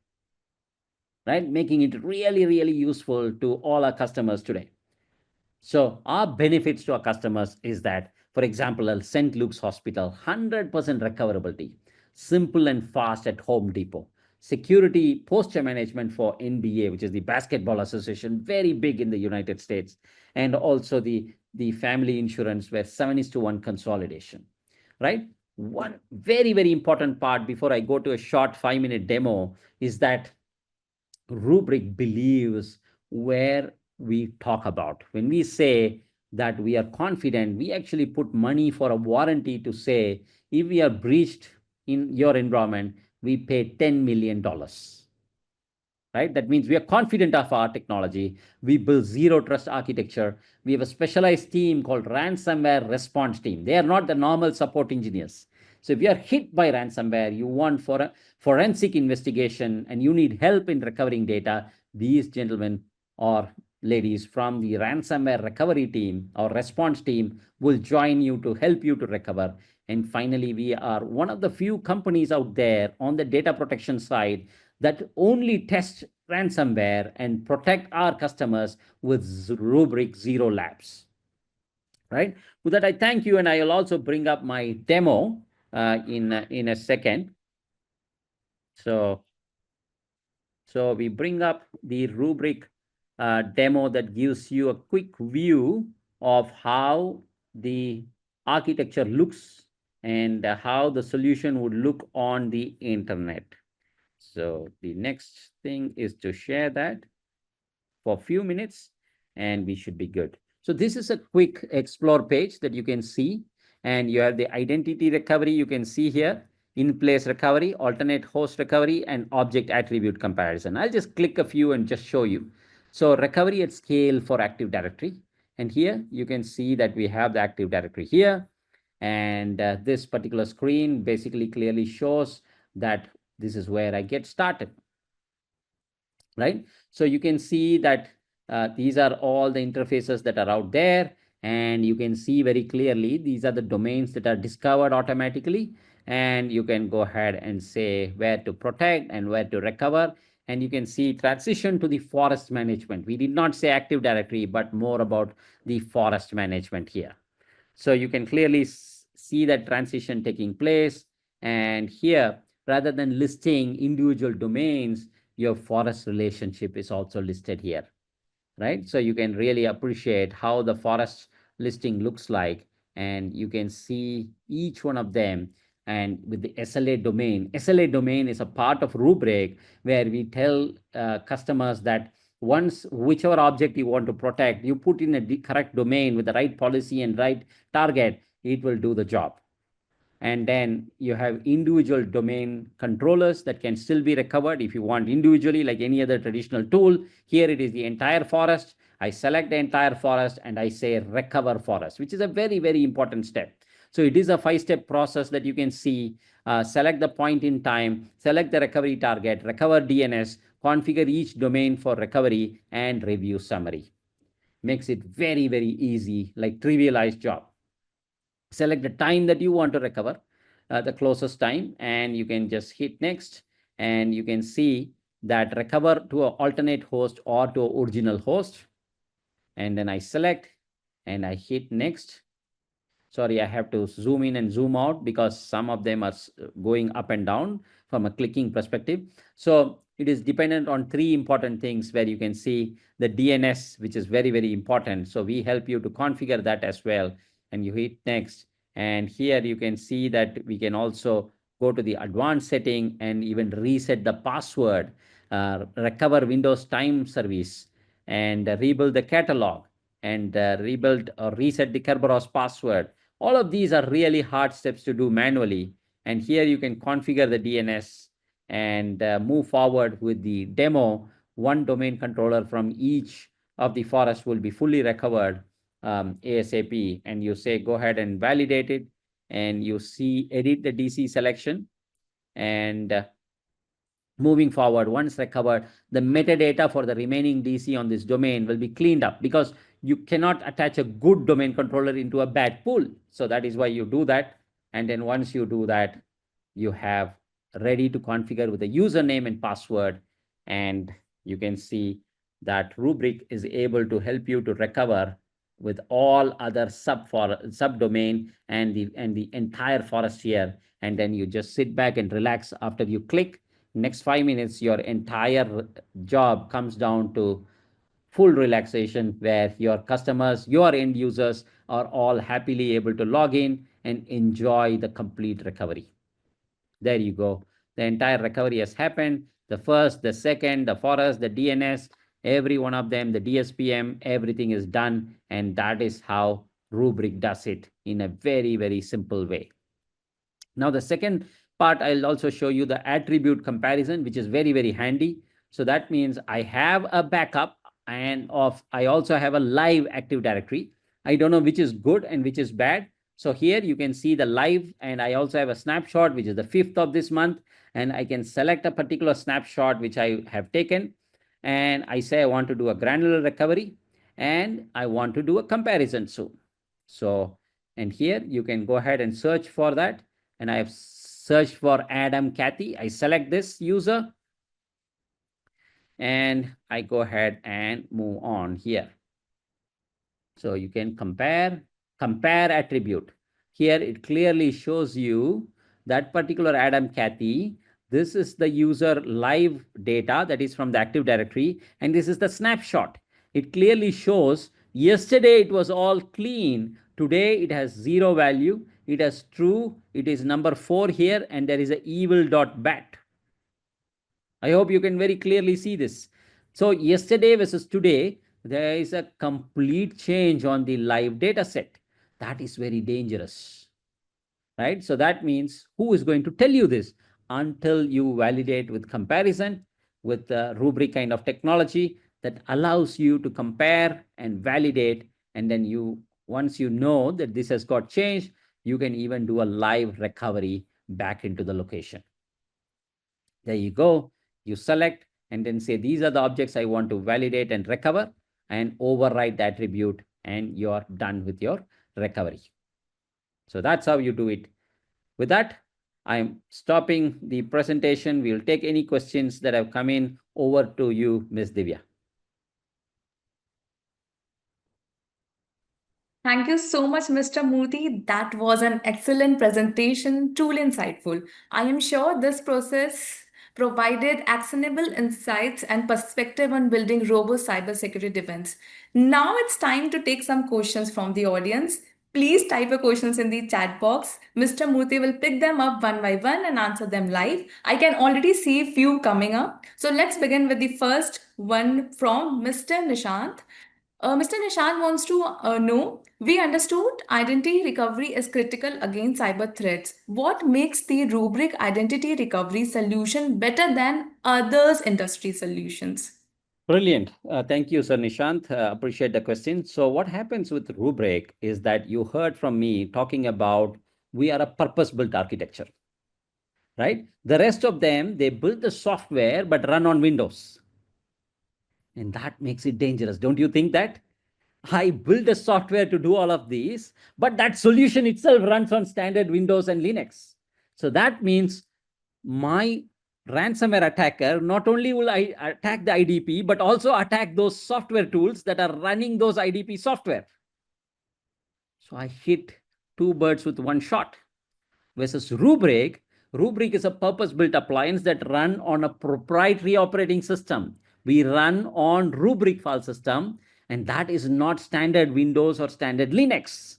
right? Making it really, really useful to all our customers today. So our benefits to our customers is that, for example, a St. Luke's Hospital, 100% recoverability, simple and fast at Home Depot. Security posture management for NBA, which is the Basketball Association, very big in the United States. And also the family insurance where 7:1 consolidation, right? One very, very important part before I go to a short 5-minute demo is that Rubrik believes where we talk about. When we say that we are confident, we actually put money for a warranty to say if we are breached in your environment, we pay $10 million, right? That means we are confident of our technology. We build zero trust architecture. We have a specialized team called ransomware response team. They are not the normal support engineers. So if you are hit by ransomware, you want for a forensic investigation and you need help in recovering data, these gentlemen or ladies from the ransomware recovery team or response team will join you to help you to recover. And finally, we are one of the few companies out there on the data protection side that only test ransomware and protect our customers with Rubrik Zero Labs. Right? With that, I thank you, and I will also bring up my demo in a second. So, so we bring up the Rubrik demo that gives you a quick view of how the architecture looks and how the solution would look on the internet. So the next thing is to share that for a few minutes and we should be good. So this is a quick explore page that you can see, and you have the identity recovery. You can see here in place recovery, alternate host recovery, and object attribute comparison. I'll just click a few and just show you. So recovery at scale for Active Directory. And here you can see that we have the Active Directory here. And this particular screen basically clearly shows that this is where I get started, right? So you can see that these are all the interfaces that are out there, and you can see very clearly these are the domains that are discovered automatically, and you can go ahead and say where to protect and where to recover. And you can see transition to the forest management. We did not say Active Directory, but more about the forest management here. So you can clearly see that transition taking place. And here, rather than listing individual domains, your forest relationship is also listed here, right? So you can really appreciate how the forest listing looks like, and you can see each one of them and with the SLA domain. SLA domain is a part of Rubrik where we tell customers that once whichever object you want to protect, you put in a correct domain with the right policy and right target, it will do the job. And then you have individual domain controllers that can still be recovered if you want individually, like any other traditional tool. Here it is the entire forest. I select the entire forest and I say recover forest, which is a very, very important step. So it is a 5-step process that you can see. Select the point in time, select the recovery target, recover DNS, configure each domain for recovery, and review summary. Makes it very, very easy, like trivialized job. Select the time that you want to recover, the closest time, and you can just hit next, and you can see that recover to an alternate host or to an original host. And then I select and I hit next. Sorry, I have to zoom in and zoom out because some of them are going up and down from a clicking perspective. So it is dependent on 3 important things where you can see the DNS, which is very, very important. So we help you to configure that as well. And you hit next. And here you can see that we can also go to the advanced setting and even reset the password, recover Windows time service, and rebuild the catalog, and rebuild or reset the Kerberos password. All of these are really hard steps to do manually. And here you can configure the DNS and move forward with the demo. One domain controller from each of the forest will be fully recovered ASAP. And you say, go ahead and validate it. And you see, edit the DC selection. And moving forward, once recovered, the metadata for the remaining DC on this domain will be cleaned up because you cannot attach a good domain controller into a bad pool. So that is why you do that. And then once you do that, you have ready to configure with a username and password. And you can see that Rubrik is able to help you to recover with all other subdomain and the entire forest here. And then you just sit back and relax after you click. Next 5 minutes, your entire job comes down to full relaxation where your customers, your end users are all happily able to log in and enjoy the complete recovery. There you go. The entire recovery has happened. The first, the second, the forest, the DNS, every one of them, the DSPM, everything is done. And that is how Rubrik does it in a very, very simple way. Now, the second part, I'll also show you the attribute comparison, which is very, very handy. So that means I have a backup and I also have a live Active Directory. I don't know which is good and which is bad. So here you can see the live, and I also have a snapshot, which is the 5th of this month. And I can select a particular snapshot, which I have taken. And I say I want to do a granular recovery and I want to do a comparison soon. So, and here you can go ahead and search for that. And I have searched for Adam Cathy. I select this user and I go ahead and move on here. So you can compare attribute. Here it clearly shows you that particular Adam Cathy. This is the user live data that is from the Active Directory, and this is the snapshot. It clearly shows yesterday it was all clean, today it has 0 value, it has true, it is number 4 here, and there is a evil.bat. I hope you can very clearly see this. So yesterday versus today, there is a complete change on the live data set. That is very dangerous, right? So that means who is going to tell you this? Until you validate with comparison with the Rubrik kind of technology that allows you to compare and validate. And then once you know that this has got changed, you can even do a live recovery back into the location. There you go. You select and then say, these are the objects I want to validate and recover, and override the attribute, and you're done with your recovery. So that's how you do it. With that, I'm stopping the presentation. We'll take any questions that have come in. Over to you, Ms. Divya. Thank you so much, Mr. Murthy. That was an excellent presentation, truly insightful. I am sure this process provided actionable insights and perspective on building robust cybersecurity defense. Now it's time to take some questions from the audience. Please type your questions in the chat box. Mr. Murthy will pick them up one by one and answer them live. I can already see a few coming up. So let's begin with the first one from Mr. Nishant. Mr. Nishant wants to know, we understood identity recovery is critical against cyber threats. What makes the Rubrik identity recovery solution better than others' industry solutions? Brilliant. Thank you, Sir Nishant. Appreciate the question. So, what happens with Rubrik is that you heard from me talking about we are a purpose-built architecture, right? The rest of them, they build the software but run on Windows. And that makes it dangerous. Don't you think that? I build a software to do all of these, but that solution itself runs on standard Windows and Linux. So that means my ransomware attacker not only will I attack the IDP, but also attack those software tools that are running those IDP software. So I hit two birds with one shot. Versus Rubrik, Rubrik is a purpose-built appliance that run on a proprietary operating system. We run on Rubrik file system, and that is not standard Windows or standard Linux.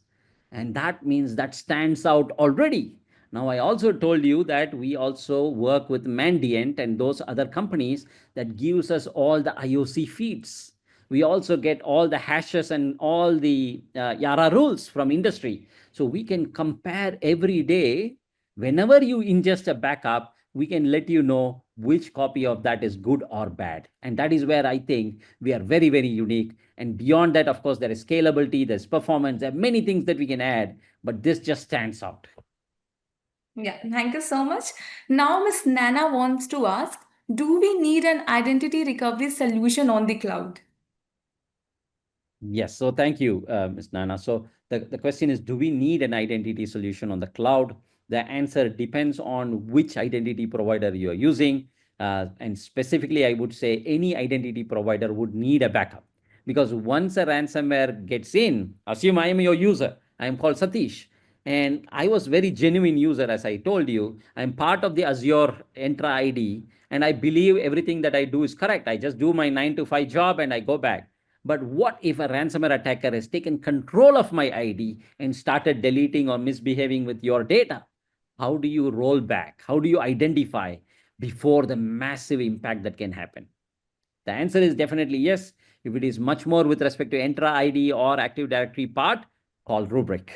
And that means that stands out already. Now, I also told you that we also work with Mandiant and those other companies that gives us all the IOC feeds. We also get all the hashes and all the Yara rules from industry. So we can compare every day. Whenever you ingest a backup, we can let you know which copy of that is good or bad. And that is where I think we are very, very unique. And beyond that, of course, there is scalability, there's performance, there are many things that we can add, but this just stands out. Yeah, thank you so much. Now, Miss Nana wants to ask, do we need an identity recovery solution on the cloud? Yes. So thank you, Ms. Nana. So the question is, do we need an identity solution on the cloud? The answer depends on which identity provider you're using. And specifically, I would say any identity provider would need a backup. Because once a ransomware gets in, assume I am your user. I am called Sathish. And I was very genuine user, as I told you. I'm part of the Azure Entra ID. And I believe everything that I do is correct. I just do my 9 to 5 job and I go back. But what if a ransomware attacker has taken control of my ID and started deleting or misbehaving with your data? How do you roll back? How do you identify before the massive impact that can happen? The answer is definitely yes. If it is much more with respect to Entra ID or Active Directory part, call Rubrik.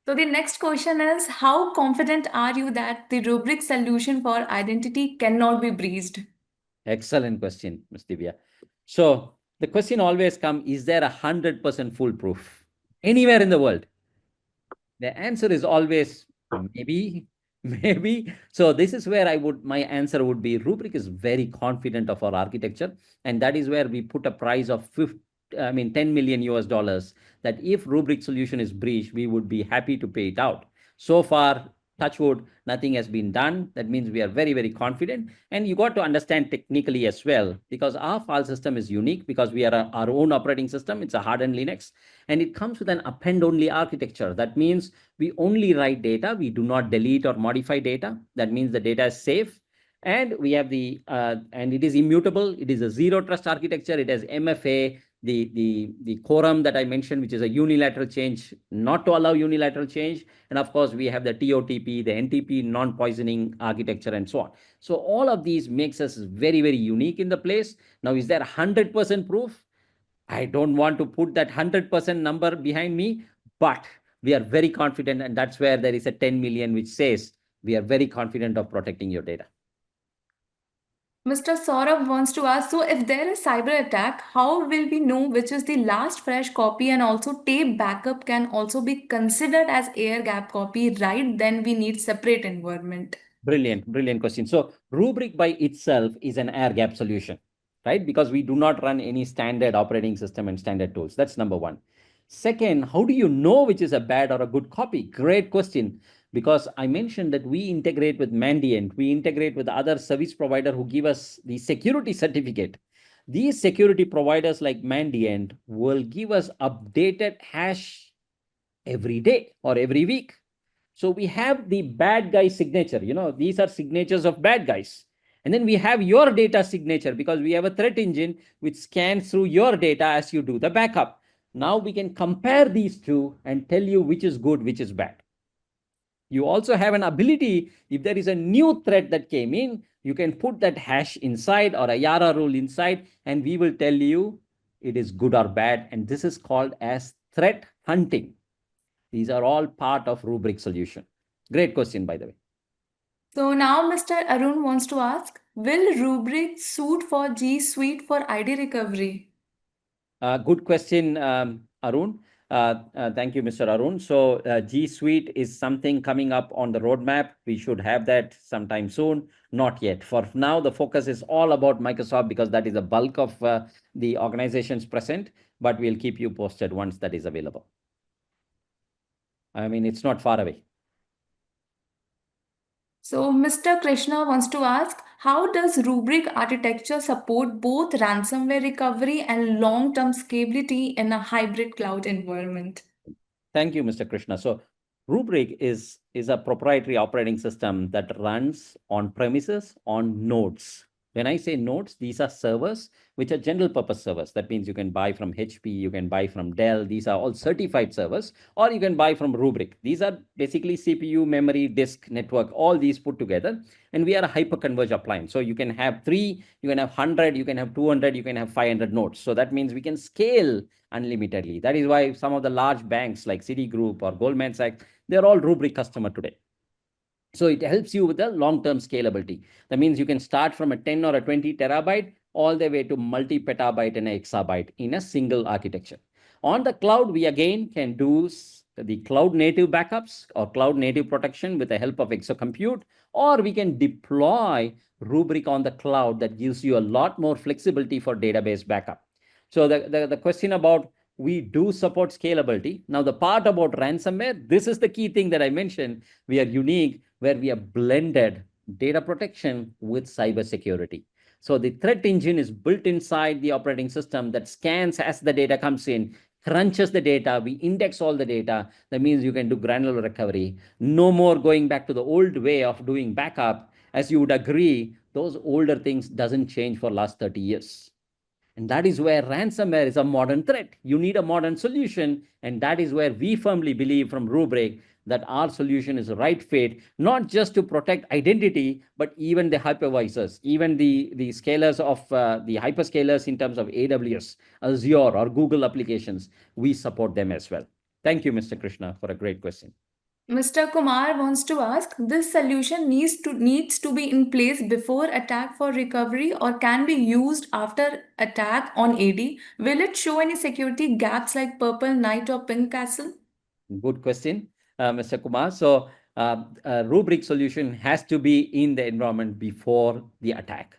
So the next question is, how confident are you that the Rubrik solution for identity cannot be breached? Excellent question, Ms. Divya. So the question always comes, is there 100% foolproof anywhere in the world? The answer is always maybe, maybe. So this is where my answer would be Rubrik is very confident of our architecture. And that is where we put a price of 10 million US dollars that if Rubrik solution is breached, we would be happy to pay it out. So far, touch wood, nothing has been done. That means we are very, very confident. And you got to understand technically as well, because our file system is unique because we are our own operating system. It's a hardened Linux, and it comes with an append only architecture. That means we only write data. We do not delete or modify data. That means the data is safe. And we have and it is immutable. It is a zero trust architecture. It has MFA, the quorum that I mentioned, which is a unilateral change, not to allow unilateral change. And of course, we have the TOTP, the NTP, non-poisoning architecture, and so on. So all of these makes us very, very unique in the place. Now, is there 100% proof? I don't want to put that 100% number behind me, but we are very confident. And that's where there is a 10 million, which says we are very confident of protecting your data. Mr. Saurabh wants to ask, so if there is cyber attack, how will we know which is the last fresh copy, and also tape backup can also be considered as air gap copy, right? Then we need separate environment. Brilliant, brilliant question. So Rubrik by itself is an air gap solution, right? Because we do not run any standard operating system and standard tools. That's number one. Second, how do you know which is a bad or a good copy? Great question. Because I mentioned that we integrate with Mandiant, we integrate with other service provider who give us the security certificate. These security providers like Mandiant will give us updated hash every day or every week. So we have the bad guy signature. These are signatures of bad guys. And then we have your data signature because we have a threat engine which scans through your data as you do the backup. Now we can compare these two and tell you which is good, which is bad. You also have an ability, if there is a new threat that came in, you can put that hash inside or a Yara rule inside, and we will tell you it is good or bad. And this is called as threat hunting. These are all part of Rubrik solution. Great question, by the way. So now Mr. Arun wants to ask, will Rubrik suit for G Suite for ID recovery? Good question, Arun. Thank you, Mr. Arun. So G Suite is something coming up on the roadmap. We should have that sometime soon. Not yet. For now, the focus is all about Microsoft because that is the bulk of the organizations present. But we'll keep you posted once that is available. I mean, it's not far away. So Mr. Krishna wants to ask, how does Rubrik architecture support both ransomware recovery and long-term scalability in a hybrid cloud environment? Thank you, Mr. Krishna. So Rubrik is a proprietary operating system that runs on premises on nodes. When I say nodes, these are servers which are general purpose servers. That means you can buy from HP, you can buy from Dell. These are all certified servers, or you can buy from Rubrik. These are basically CPU, memory, disk, network, all these put together. And we are a hyper-converged appliance. So you can have 3, you can have 100, you can have 200, you can have 500 nodes. So that means we can scale unlimitedly. That is why some of the large banks like Citigroup or Goldman Sachs, they're all Rubrik customer today. So it helps you with the long-term scalability. That means you can start from a 10 or a 20 terabyte all the way to multi-petabyte and a exabyte in a single architecture. On the cloud, we again can do the cloud native backups or cloud native protection with the help of exacompute, or we can deploy Rubrik on the cloud that gives you a lot more flexibility for database backup. So the question about we do support scalability. Now, the part about ransomware, this is the key thing that I mentioned. We are unique where we have blended data protection with cybersecurity. So the threat engine is built inside the operating system that scans as the data comes in, crunches the data, we index all the data. That means you can do granular recovery. No more going back to the old way of doing backup. As you would agree, those older things doesn't change for last 30 years. And that is where ransomware is a modern threat. You need a modern solution. And that is where we firmly believe from Rubrik that our solution is the right fit, not just to protect identity, but even the hypervisors, even the scalers of the hyperscalers in terms of AWS, Azure, or Google applications. We support them as well. Thank you, Mr. Krishna, for a great question. Mr. Kumar wants to ask, this solution needs to be in place before attack for recovery or can be used after attack on AD. Will it show any security gaps like Purple Knight or Pink Castle? Good question, Mr. Kumar. So, Rubrik solution has to be in the environment before the attack.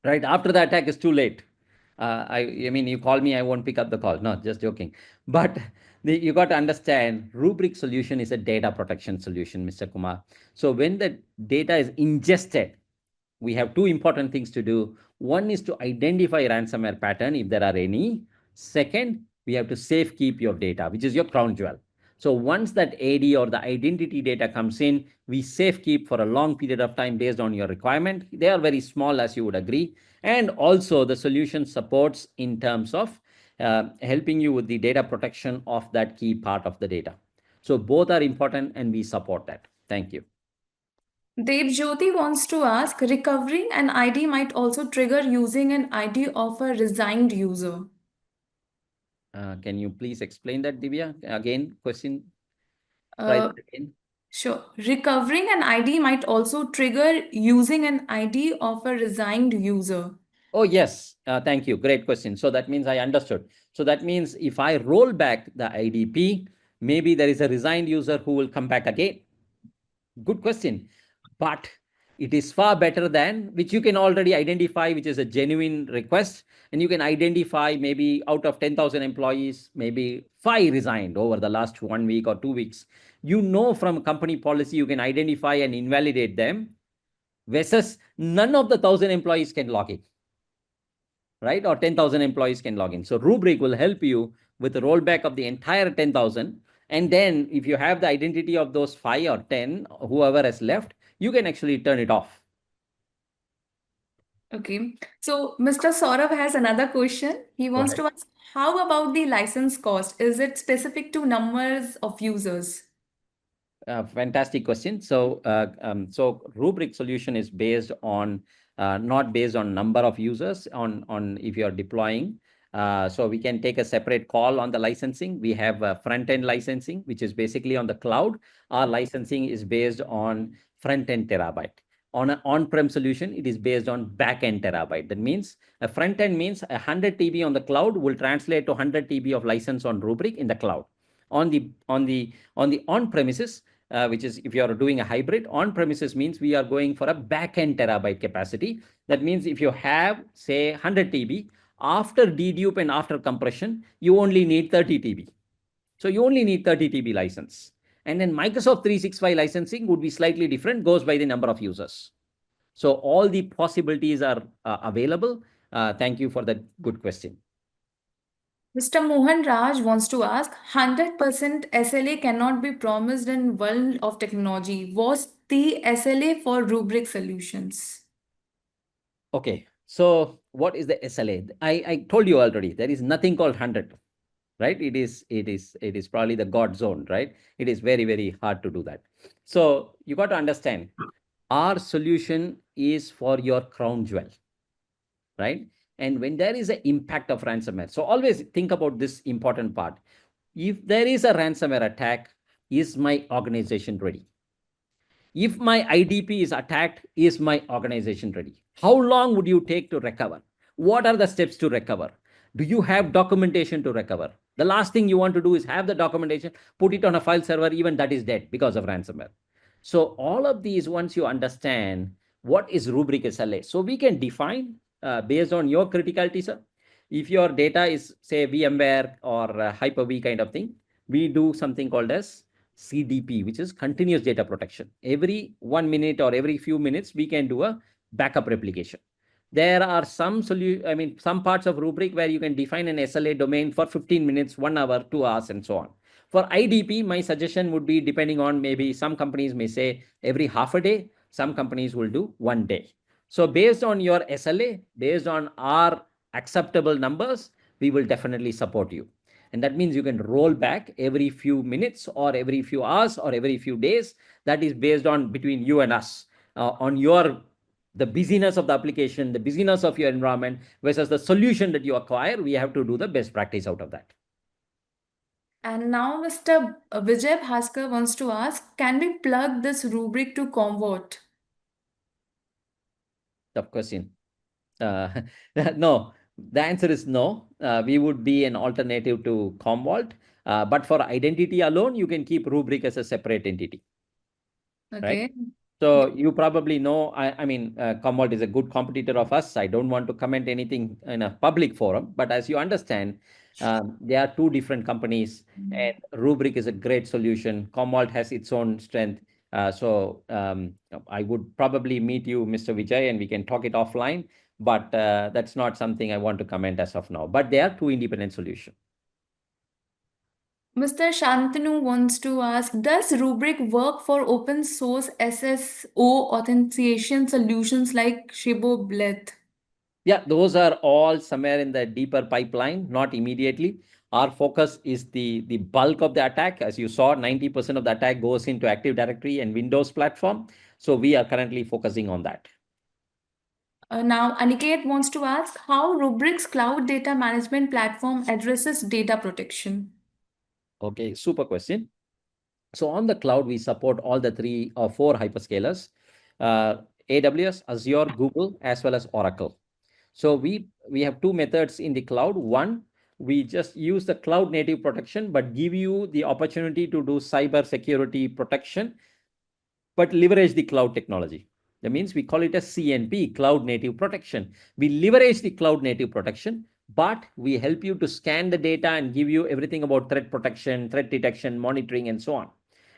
Right after the attack is too late. I mean, you call me, I won't pick up the call. No, just joking. But you got to understand, Rubrik solution is a data protection solution, Mr. Kumar. So when the data is ingested, we have two important things to do. One is to identify ransomware pattern if there are any. Second, we have to safe keep your data, which is your crown jewel. So once that AD or the identity data comes in, we safe keep for a long period of time based on your requirement. They are very small, as you would agree. And also the solution supports in terms of helping you with the data protection of that key part of the data. So both are important and we support that. Thank you. Dev Jyoti wants to ask, recovering an ID might also trigger using an ID of a resigned user. Can you please explain that, Divya? Again, question. Try Uh, that again. sure. Recovering an ID might also trigger using an ID of a resigned user. Oh, yes. Thank you. Great question. So that means I understood. So that means if I roll back the IDP, maybe there is a resigned user who will come back again. Good question. But it is far better than which you can already identify, which is a genuine request. And you can identify maybe out of 10,000 employees, maybe 5 resigned over the last 1 week or 2 weeks. You know, from company policy, you can identify and invalidate them versus none of the 1,000 employees can log in, right? Or 10,000 employees can log in. So Rubrik will help you with the rollback of the entire 10,000. And then if you have the identity of those 5 or 10, whoever has left, you can actually turn it off. Okay. So Mr. Saurav has another question. He Go wants ahead. to ask, how about the license cost? Is it specific to numbers of users? Fantastic question. So Rubrik solution is based on not based on number of users on if you are deploying. So we can take a separate call on the licensing. We have front end licensing, which is basically on the cloud. Our licensing is based on front end terabyte. On an on-prem solution, it is based on back end terabyte. That means a front end means 100 TB on the cloud will translate to 100 TB of license on Rubrik in the cloud. On the on-premises, which is if you are doing a hybrid, on-premises means we are going for a back-end terabyte capacity. That means if you have, say, 100 TB, after dedupe and after compression, you only need 30 TB. So you only need 30 TB license. And then Microsoft 365 licensing would be slightly different, goes by the number of users. So all the possibilities are available. Thank you for that good question. Mr. Mohan Raj wants to ask, 100% SLA cannot be promised in world of technology. What's the SLA for Rubrik solutions? Okay, so what is the SLA? I told you already, there is nothing called 100, right? It is probably the God zone, right? It is very, very hard to do that. So you got to understand, our solution is for your crown jewel, right? And when there is an impact of ransomware, so always think about this important part. If there is a ransomware attack, is my organization ready? If my IDP is attacked, is my organization ready? How long would you take to recover? What are the steps to recover? Do you have documentation to recover? The last thing you want to do is have the documentation, put it on a file server, even that is dead because of ransomware. So all of these, once you understand what is Rubrik SLA, so we can define based on your criticality, sir. If your data is, say, VMware or Hyper-V kind of thing, we do something called as CDP, which is continuous data protection. Every 1 minute or every few minutes, we can do a backup replication. There are some some parts of Rubrik where you can define an SLA domain for 15 minutes, 1 hour, 2 hours, and so on. For IDP, my suggestion would be depending on maybe some companies may say every half a day, some companies will do 1 day. So based on your SLA, based on our acceptable numbers, we will definitely support you. And that means you can roll back every few minutes or every few hours or every few days. That is based on between you and us on your the busyness of the application, the busyness of your environment versus the solution that you acquire. We have to do the best practice out of that. And now Mr. Vijay Bhaskar wants to ask, can we plug this rubric to Convert? Tough question. Uh, no, the answer is no. We would be an alternative to Commvault. But for identity alone, you can keep Rubrik as a separate entity, right? Okay. So you probably know, Commvault is a good competitor of us. I don't want to comment anything in a public forum, but as you understand, there are two different companies, and Rubrik is a great solution. Commvault has its own strength. So I would probably meet you, Mr. Vijay, and we can talk it offline. But that's not something I want to comment as of now. But they are two independent solutions. Mr. Shantanu wants to ask, does Rubrik work for open source SSO authentication solutions like Shibboleth? Yeah, those are all somewhere in the deeper pipeline, not immediately. Our focus is the bulk of the attack. As you saw, 90% of the attack goes into Active Directory and Windows platform. So we are currently focusing on that. Now, Aniket wants to ask how Rubrik's cloud data management platform addresses data protection. Okay, super question. So on the cloud, we support all the three or four hyperscalers, uh, AWS, Azure, Google, as well as Oracle. So we have two methods in the cloud. One, we just use the cloud native protection, but give you the opportunity to do cyber security protection, but leverage the cloud technology. That means we call it a CNP, cloud native protection. We leverage the cloud native protection, but we help you to scan the data and give you everything about threat protection, threat detection, monitoring, and so on,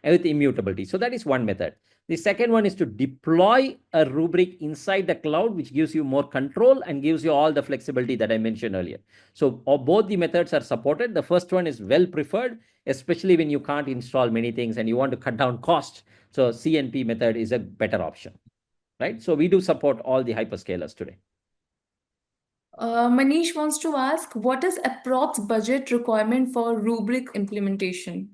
and with immutability. So that is one method. The second one is to deploy a Rubrik inside the cloud, which gives you more control and gives you all the flexibility that I mentioned earlier. So both the methods are supported. The first one is well preferred, especially when you can't install many things and you want to cut down cost. So CNP method is a better option, right? So we do support all the hyperscalers today. Manish wants to ask, what is approx budget requirement for Rubrik implementation?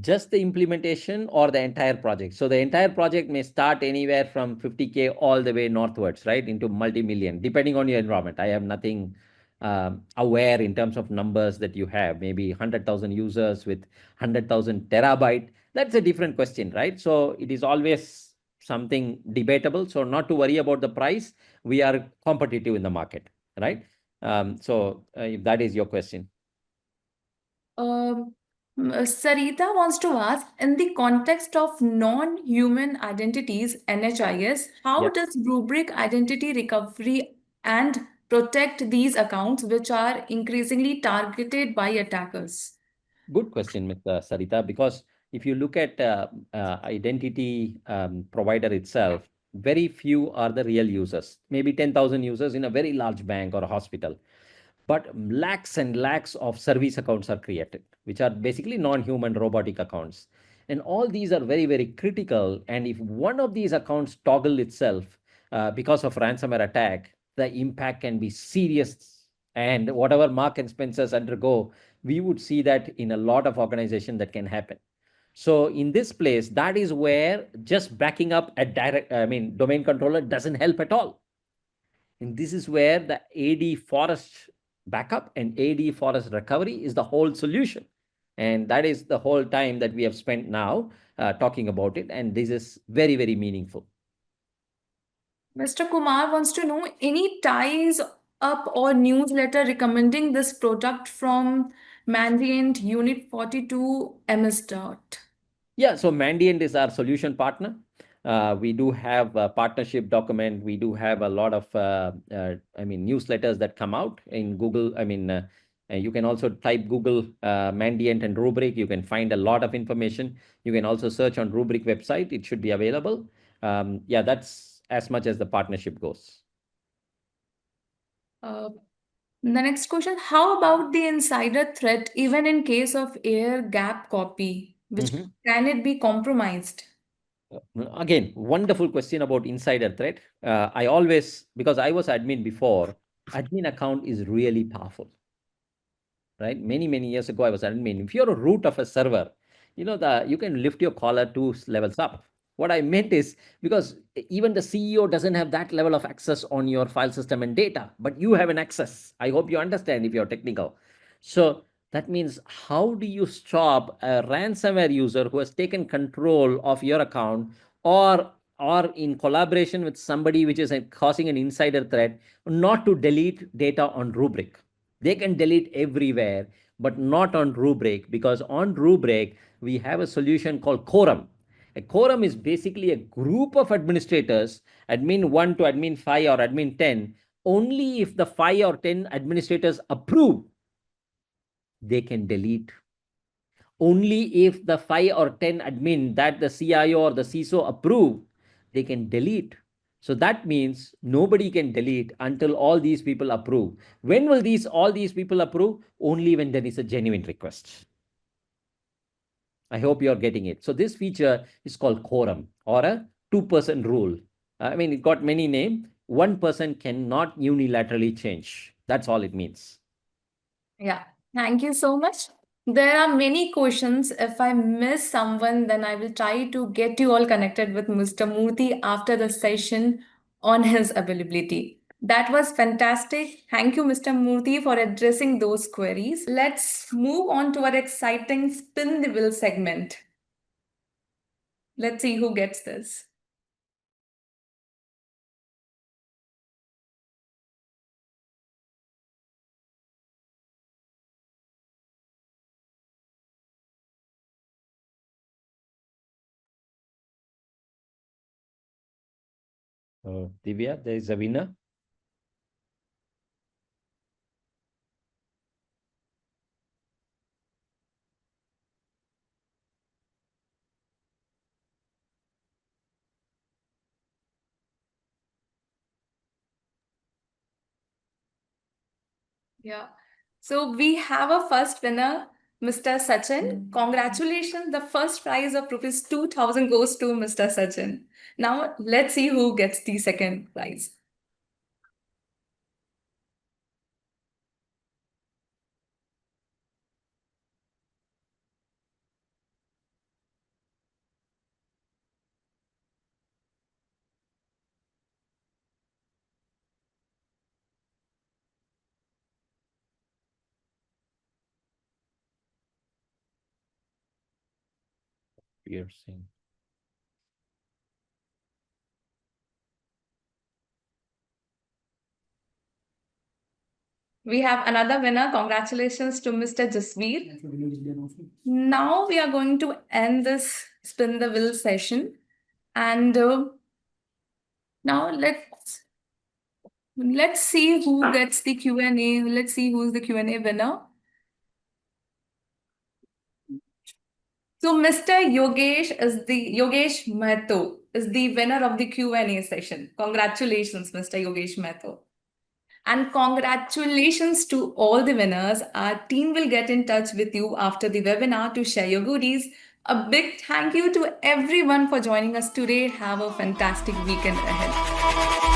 Just the implementation or the entire project? So the entire project may start anywhere from 50K all the way northwards, right, into multi-million, depending on your environment. I have nothing aware in terms of numbers that you have, maybe 100,000 users with 100,000 terabyte. That's a different question, right? So it is always something debatable. So not to worry about the price, we are competitive in the market, right? If that is your question. Um, Sarita wants to ask, in the context of non-human identities, NHIS, how Yeah. does Rubrik identity recovery and protect these accounts which are increasingly targeted by attackers? Good question, Mr. Sarita, because if you look at identity provider itself, very few are the real users. Maybe 10,000 users in a very large bank or a hospital. But lakhs and lakhs of service accounts are created, which are basically non-human robotic accounts. And all these are very, very critical. And if one of these accounts toggle itself because of ransomware attack, the impact can be serious. And whatever Mark and Spencer's undergo, we would see that in a lot of organizations that can happen. So in this place, that is where just backing up a domain controller doesn't help at all. And this is where the AD forest backup and AD forest recovery is the whole solution. And that is the whole time that we have spent now talking about it. And this is very, very meaningful. Mr. Kumar wants to know any ties up or newsletter recommending this product from Mandiant Unit 42 MS Dot. Yeah, so Mandiant is our solution partner. We do have a partnership document. We do have a lot of, newsletters that come out in Google. You can also type Google Mandiant and Rubrik. You can find a lot of information. You can also search on Rubrik website. It should be available. Yeah, that's as much as the partnership goes. Uh, the next question, how about the insider threat even in case of air gap copy, which Mhm. can it be compromised? Again, wonderful question about insider threat. I always, because I was admin before, admin account is really powerful, right? Many years ago, I was admin. If you're a root of a server, you can lift your collar two levels up. What I meant is because even the CEO doesn't have that level of access on your file system and data, but you have an access. I hope you understand if you're technical. So that means how do you stop a ransomware user who has taken control of your account or in collaboration with somebody which is causing an insider threat not to delete data on Rubrik? They can delete everywhere, but not on Rubrik, because on Rubrik, we have a solution called Quorum. A quorum is basically a group of administrators, admin 1 to admin 5 or admin 10. Only if the 5 or 10 administrators approve, they can delete. Only if the 5 or 10 admin that the CIO or the CISO approve, they can delete. So that means nobody can delete until all these people approve. When will all these people approve? Only when there is a genuine request. I hope you're getting it. So this feature is called quorum or a two-person rule. It got many names. One person cannot unilaterally change. That's all it means. Yeah, thank you so much. There are many questions. If I miss someone, then I will try to get you all connected with Mr. Murthy after the session on his availability. That was fantastic. Thank you, Mr. Murthy, for addressing those queries. Let's move on to our exciting spin the wheel segment. Let's see who gets this. Divya, there is a winner. Yeah. So we have a first winner, Mr. Sachin. Congratulations. The first prize of rupees 2000 goes to Mr. Sachin. Now let's see who gets the second prize. piercing. We have another winner. Congratulations to Mr. Jasveer. Now we are going to end this spin the wheel session. And now let's see who gets the Q&A. Let's see who's the Q&A winner. So Mr. Yogesh Mehto is the winner of the Q&A session. Congratulations, Mr. Yogesh Mehto. And congratulations to all the winners. Our team will get in touch with you after the webinar to share your goodies. A big thank you to everyone for joining us today. Have a fantastic weekend ahead.